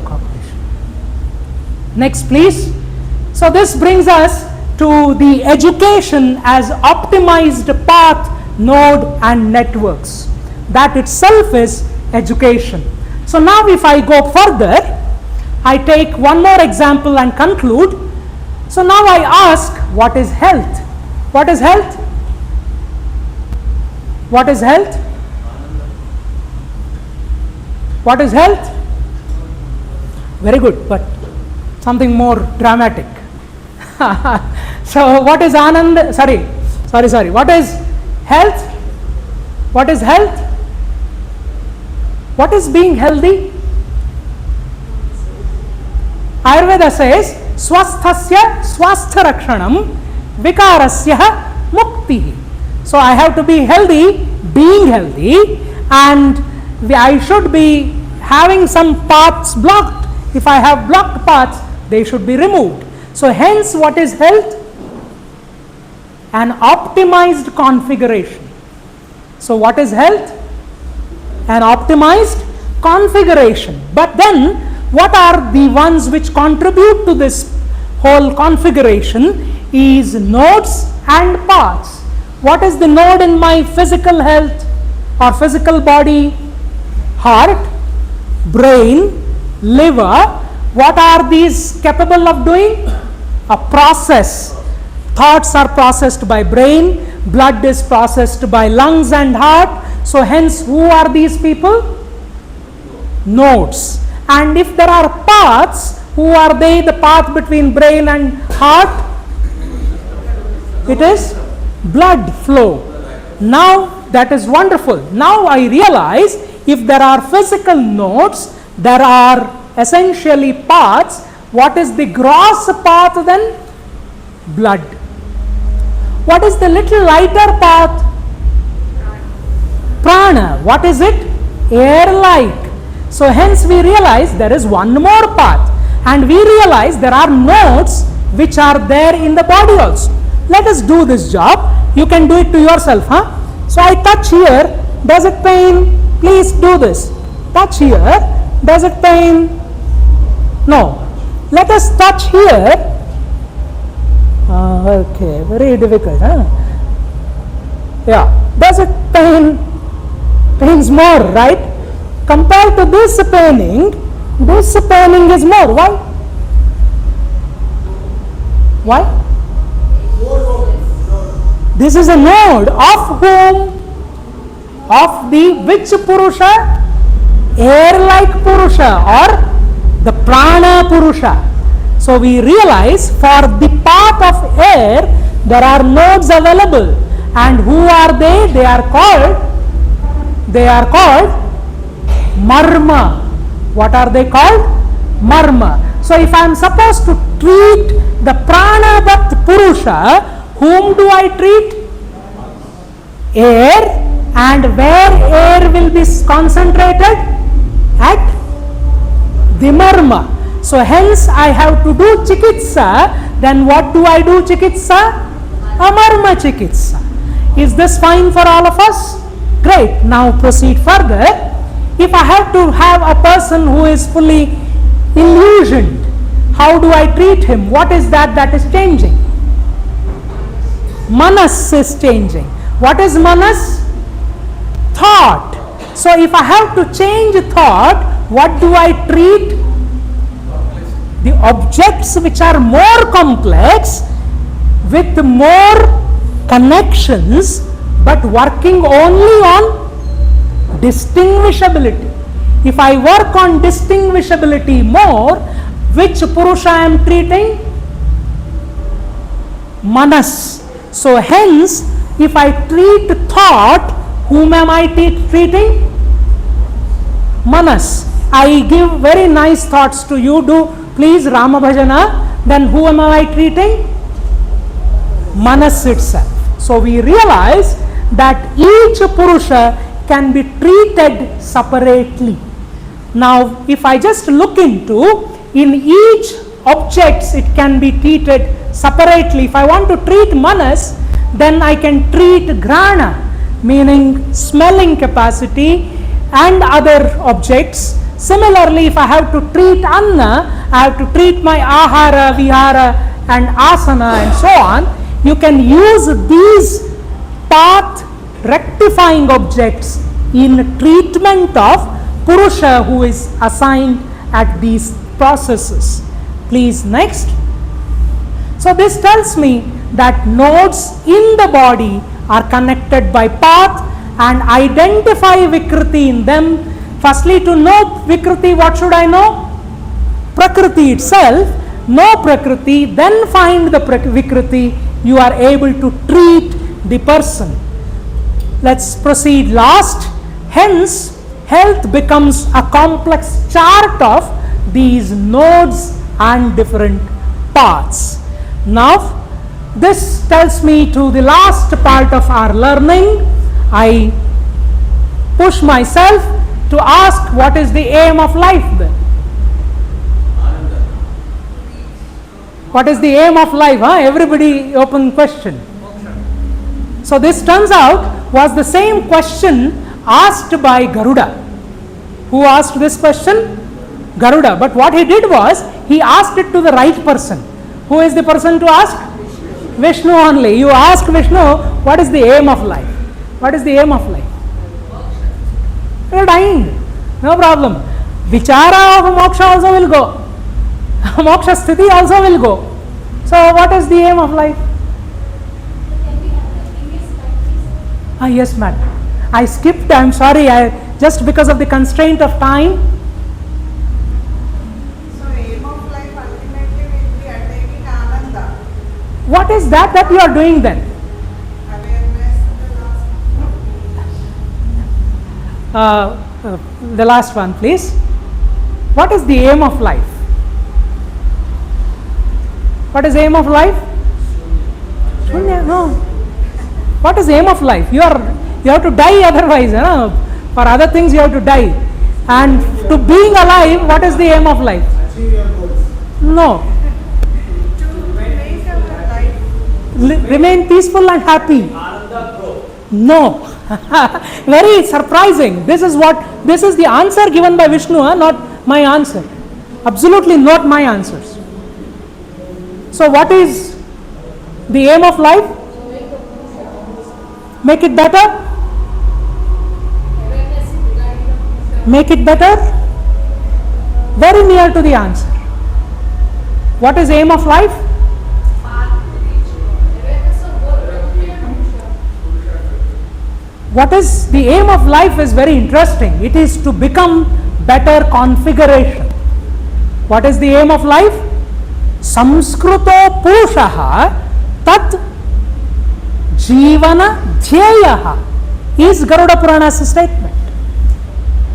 cognition. Next please. So this brings us to the education as optimized path, node and networks. That itself is education. So now if I go further, I take one more example and conclude. So now I ask, what is health? What is health? What is health? What is health? Very good, but something more dramatic. So what is Anand? Sorry. What is health? What is health? What is being healthy? Ayurveda says, swasthasya swastha rakshanam vikarasya mukti. So I have to be healthy, being healthy, and I should be having some paths blocked. If I have blocked paths, they should be removed. So hence, what is health? An optimized configuration. So what is health? An optimized configuration. But then, what are the ones which contribute to this whole configuration is nodes and paths. What is the node in my physical health or physical body? Heart, brain, liver. What are these capable of doing? A process. Thoughts are processed by brain, blood is processed by lungs and heart. So hence, who are these people? Nodes. And if there are paths, who are they? The path between brain and heart? It is blood flow. Now that is wonderful. Now I realize if there are physical nodes, there are essentially paths. What is the gross path then? Blood. What is the little lighter path? Prana. What is it? Air-like. So hence we realize there is one more path, and we realize there are nodes which are there in the body also. Let us do this job. You can do it to yourself, huh? So I touch here. Does it pain? Please do this. Touch here. Does it pain? No. Let us touch here. Okay, very difficult, huh? Yeah. Does it pain? Pains more, right? Compared to this paining is more. Why? Why? This is a node of whom? Of the which Purusha? Air-like Purusha or the Prana Purusha. So we realize for the path of air, there are nodes available. And who are they? They are called Marma. What are they called? Marma. So if I am supposed to treat the Pranabat Purusha, whom do I treat? Air. And where air will be concentrated? At the Marma. So hence I have to do Chikitsa. Then what do I do Chikitsa? Amarma Chikitsa. Is this fine for all of us? Great. Now proceed further. If I have to have a person who is fully illusioned, how do I treat him? What is that is changing? Manas is changing. What is Manas? Thought. So if I have to change thought, what do I treat? The objects which are more complex with more connections, but working only on distinguishability. If I work on distinguishability more, which Purusha I am treating? Manas. So hence, if I treat thought, whom am I treating? Manas. I give very nice thoughts to you. Do please Rama Bhajana. Then who am I treating? Manas itself. So we realize that each Purusha can be treated separately. Now, if I just look into, in each objects it can be treated separately. If I want to treat Manas, then I can treat Grana, meaning smelling capacity and other objects. Similarly, if I have to treat Anna, I have to treat my Ahara, Vihara and Asana and so on. You can use these path rectifying objects in treatment of Purusha who is assigned at these processes. Please next. So this tells me that nodes in the body are connected by path and identify Vikriti in them. Firstly, to know Vikriti, what should I know? Prakriti itself. Know Prakriti, then find the Vikriti. You are able to treat the person. Let's proceed last. Hence, health becomes a complex chart of these nodes and different paths. Now, this tells me to the last part of our learning. I push myself to ask, what is the aim of life then? What is the aim of life? Everybody open question. So this turns out was the same question asked by Garuda. Who asked this question? Garuda. But what he did was, he asked it to the right person. Who is the person to ask? Vishnu only. You ask Vishnu, what is the aim of life? What is the aim of life? You are dying. No problem. Vichara of moksha also will go. Moksha sthiti also will go. So what is the aim of life? Yes, madam. I skipped. I am sorry. Just because of the constraint of time. So aim of life ultimately will be attaining Ananda. What is that you are doing then? Awareness, The last one, please. What is the aim of life? What is aim of life? Shunya, no. What is aim of life? You have to die otherwise. For other things you have to die. And to being alive, what is the aim of life? No. to make our life Remain peaceful and happy. No. Very surprising. This is the answer given by Vishnu, not my answer. Absolutely not my answers. So what is the aim of life? Make it better? Make it better? Very near to the answer. What is aim of life? What is the aim of life is very interesting. It is to become better configuration. What is the aim of life? Samskruto Purusha tat Jivana Dhyeyaha is Garuda Purana's statement.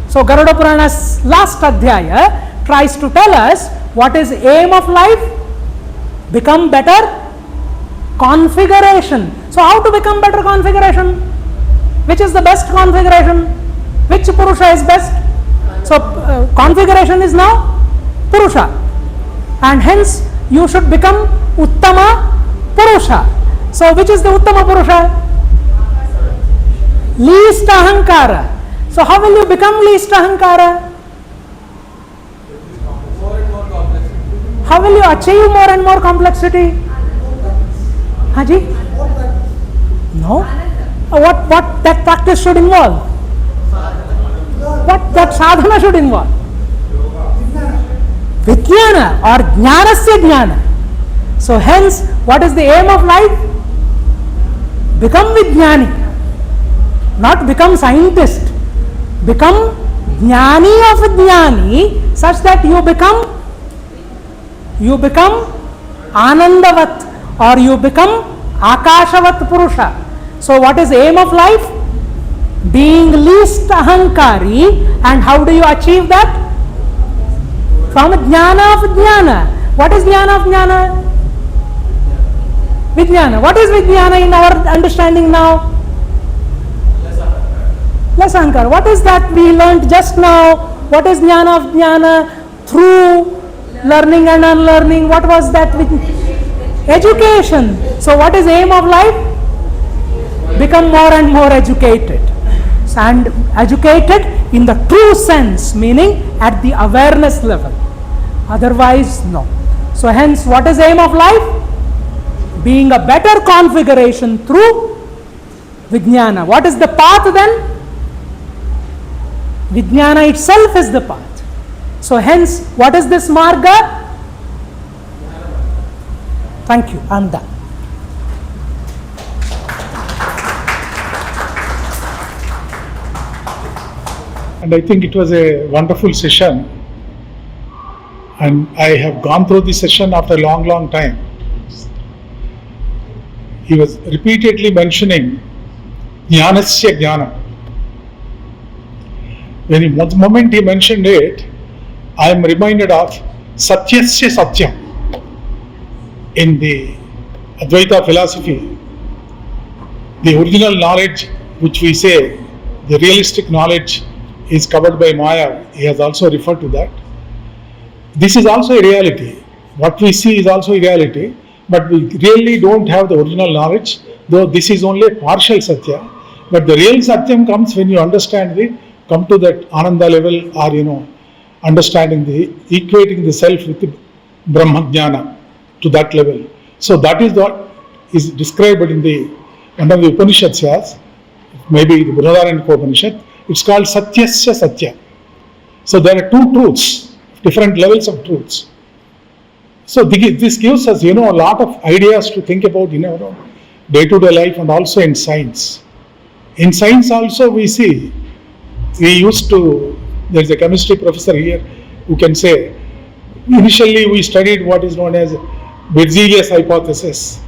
So Garuda Purana's last adhyaya tries to tell us what is aim of life? Become better configuration. So how to become better configuration? Which is the best configuration? Which Purusha is best? So configuration is now Purusha, and hence you should become Uttama Purusha. So which is the Uttama Purusha? Least Ahankara. So how will you become least Ahankara? How will you achieve more and more complexity? Haji? No. What that practice should involve? What that sadhana should involve? Vijnana or Jnanasya Jnana. So hence, what is the aim of life? Become Vijnani. Not become scientist. Become Jnani of Jnani, such that you become Anandavat, or you become Akashavat Purusha. So what is aim of life? Being least ahankari. And how do you achieve that? From Jnana of Jnana. What is Jnana of Jnana? Vijnana. What is Vijnana in our understanding now? Less ahankara. What is that we learnt just now? What is Jnana of Jnana? Through learning and unlearning. What was that? Education. So what is aim of life? Become more and more educated. And educated in the true sense, meaning at the awareness level. Otherwise, no. So hence, what is aim of life? Being a better configuration through Vijnana. What is the path then? Vijnana itself is the path. So hence, what is this marga? Thank you. I am done. And I think it was a wonderful session. And I have gone through this session after a long, long time. He was repeatedly mentioning Jnanasya Jnana. The moment he mentioned it, I am reminded of Satyasya Satyam. In the Advaita philosophy, the original knowledge which we say, the realistic knowledge is covered by Maya. He has also referred to that. This is also a reality. What we see is also a reality, but we really don't have the original knowledge, though this is only a partial Satya. But the real Satyam comes when you understand come to that Ananda level, or understanding equating the self with the Brahma Jnana to that level. So that is what is described in one of the Upanishads, maybe the Brihadaranyaka Upanishad. It's called Satyasya Satya. So there are two truths, different levels of truths. So this gives us, a lot of ideas to think about in our own day-to-day life and also in science. In science also we see, there's a chemistry professor here who can say, initially we studied what is known as Berzelius hypothesis,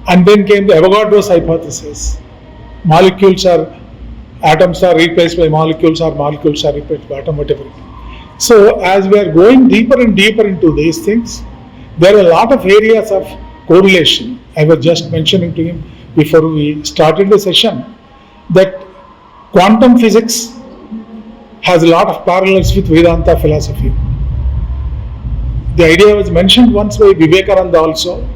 and then came the Avogadro's hypothesis. Atoms are replaced by molecules, or molecules are replaced by atom, whatever. So as we are going deeper and deeper into these things, there are a lot of areas of correlation. I was just mentioning to him before we started the session that quantum physics has a lot of parallels with Vedanta philosophy. The idea was mentioned once by Vivekananda also,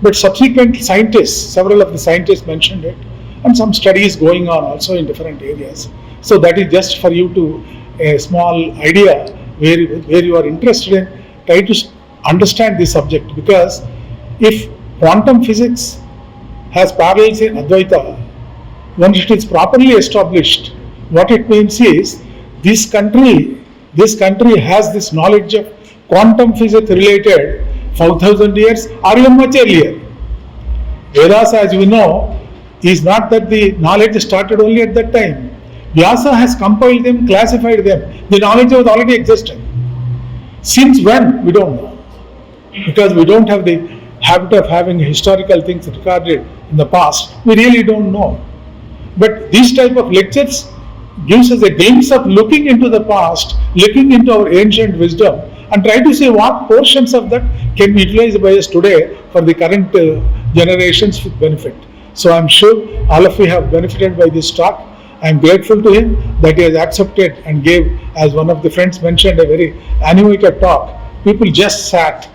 but subsequent scientists, several of the scientists mentioned it, and some studies going on also in different areas. So that is just for you to a small idea where you are interested in, try to understand this subject, because if quantum physics has parallels in Advaita, when it is properly established, what it means is this country has this knowledge of quantum physics related 4,000 years or even much earlier. Vedas, as we know, is not that the knowledge started only at that time. Vyasa has compiled them, classified them. The knowledge was already existing. Since when? We don't know. Because we don't have the habit of having historical things recorded in the past. We really don't know. But this type of lectures gives us a glimpse of looking into the past, looking into our ancient wisdom, and try to see what portions of that can be utilized by us today for the current generations with benefit. So I'm sure all of you have benefited by this talk. I'm grateful to him that he has accepted and gave, as one of the friends mentioned, a very animated talk. People just sat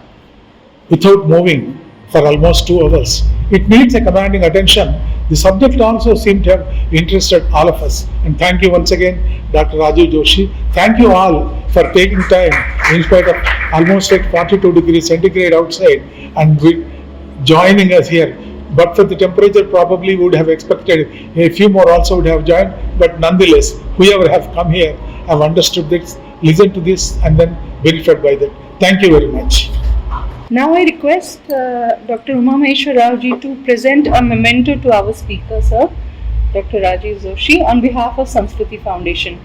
without moving for almost 2 hours. It needs a commanding attention. The subject also seemed to have interested all of us. And thank you once again, Dr. Rajeev Joshi. Thank you all for taking time in spite of almost like 42 degrees centigrade outside and joining us here. But for the temperature, probably would have expected a few more also would have joined. But nonetheless, whoever have come here have understood this, listened to this, and then benefited by that. Thank you very much. Now I request Dr. Umameshwar Rao ji to present a memento to our speaker, sir, Dr. Rajeev Joshi, on behalf of Samskruti Foundation.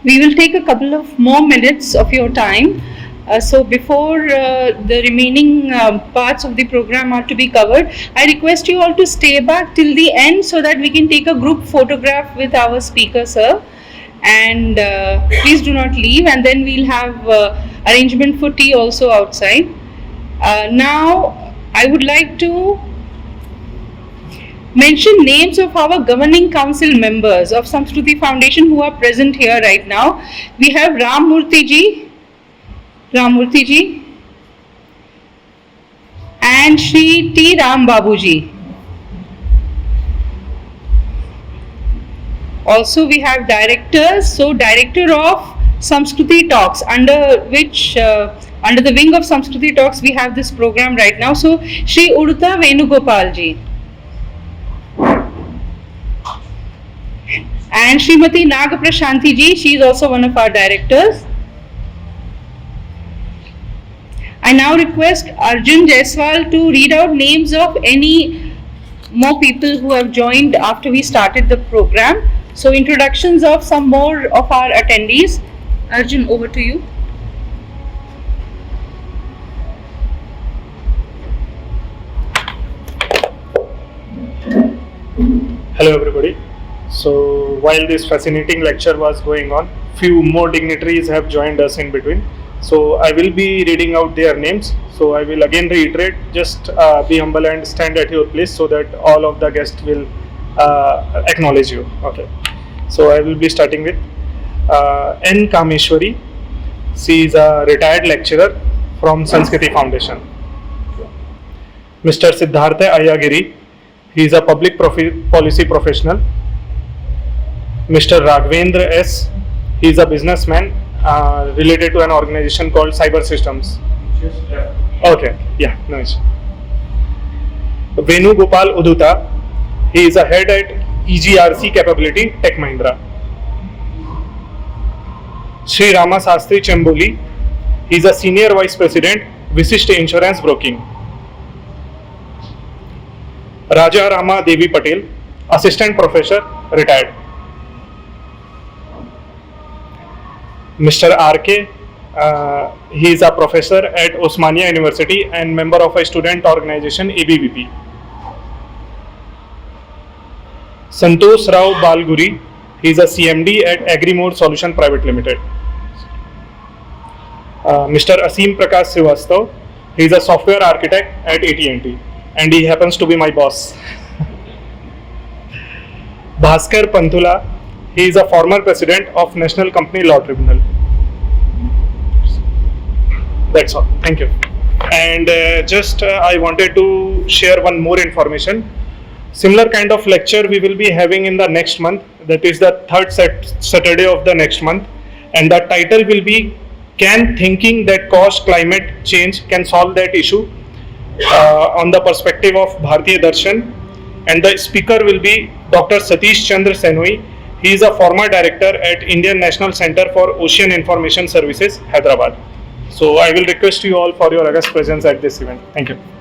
We will take a couple of more minutes of your time. So before the remaining parts of the program are to be covered, I request you all to stay back till the end so that we can take a group photograph with our speaker, sir. And please do not leave, and then we'll have arrangement for tea also outside. Now, I would like to mention names of our governing council members of Samskruti Foundation who are present here right now. We have Ramurthy ji, and Shri T. Ram Babu ji. Also we have directors. So director of Samskruti Talks, under which under the wing of Samskruti Talks we have this program right now. So Shri Uduta Venugopal ji and Srimati Nagaprashanti ji, she is also one of our directors. I now request Arjun Jaiswal to read out names of any more people who have joined after we started the program. So introductions of some more of our attendees. Arjun, over to you. Hello everybody. So while this fascinating lecture was going on, few more dignitaries have joined us in between. So I will be reading out their names. So I will again reiterate, just be humble and stand at your place so that all of the guests will acknowledge you. Okay. So I will be starting with N. Kameshwari. She is a retired lecturer from Samskruti Foundation. Mr. Siddhartha Ayagiri. He is a public policy professional. Mr. Raghavendra S. He is a businessman related to an organization called Cyber Systems. Okay, yeah, no issue. Venugopal Uduta. He is a head at EGRC Capability Tech Mahindra. Sri Rama Sastri Chemboli. He is a senior vice president, Visishta Insurance Broking. Raja Rama Devi Patel, assistant professor, retired. Mr. R.K. He is a professor at Osmania University and member of a student organization ABVP. Santosh Rao Balguri. He is a CMD at Agrimode Solution Private Limited. Mr. Asim Prakash Srivastav. He is a software architect at AT&T and he happens to be my boss. Bhaskar Pantula. He is a former president of National Company Law Tribunal. That's all. Thank you. And I wanted to share one more information. Similar kind of lecture we will be having in the next month. That is the third Saturday of the next month. And the title will be, Can Thinking That Caused Climate Change Can Solve That Issue? On the perspective of Bharatiya Darshan. And the speaker will be Dr. Satish Chandra Senoi. He is a former director at Indian National Center for Ocean Information Services, Hyderabad. So I will request you all for your august presence at this event. Thank you.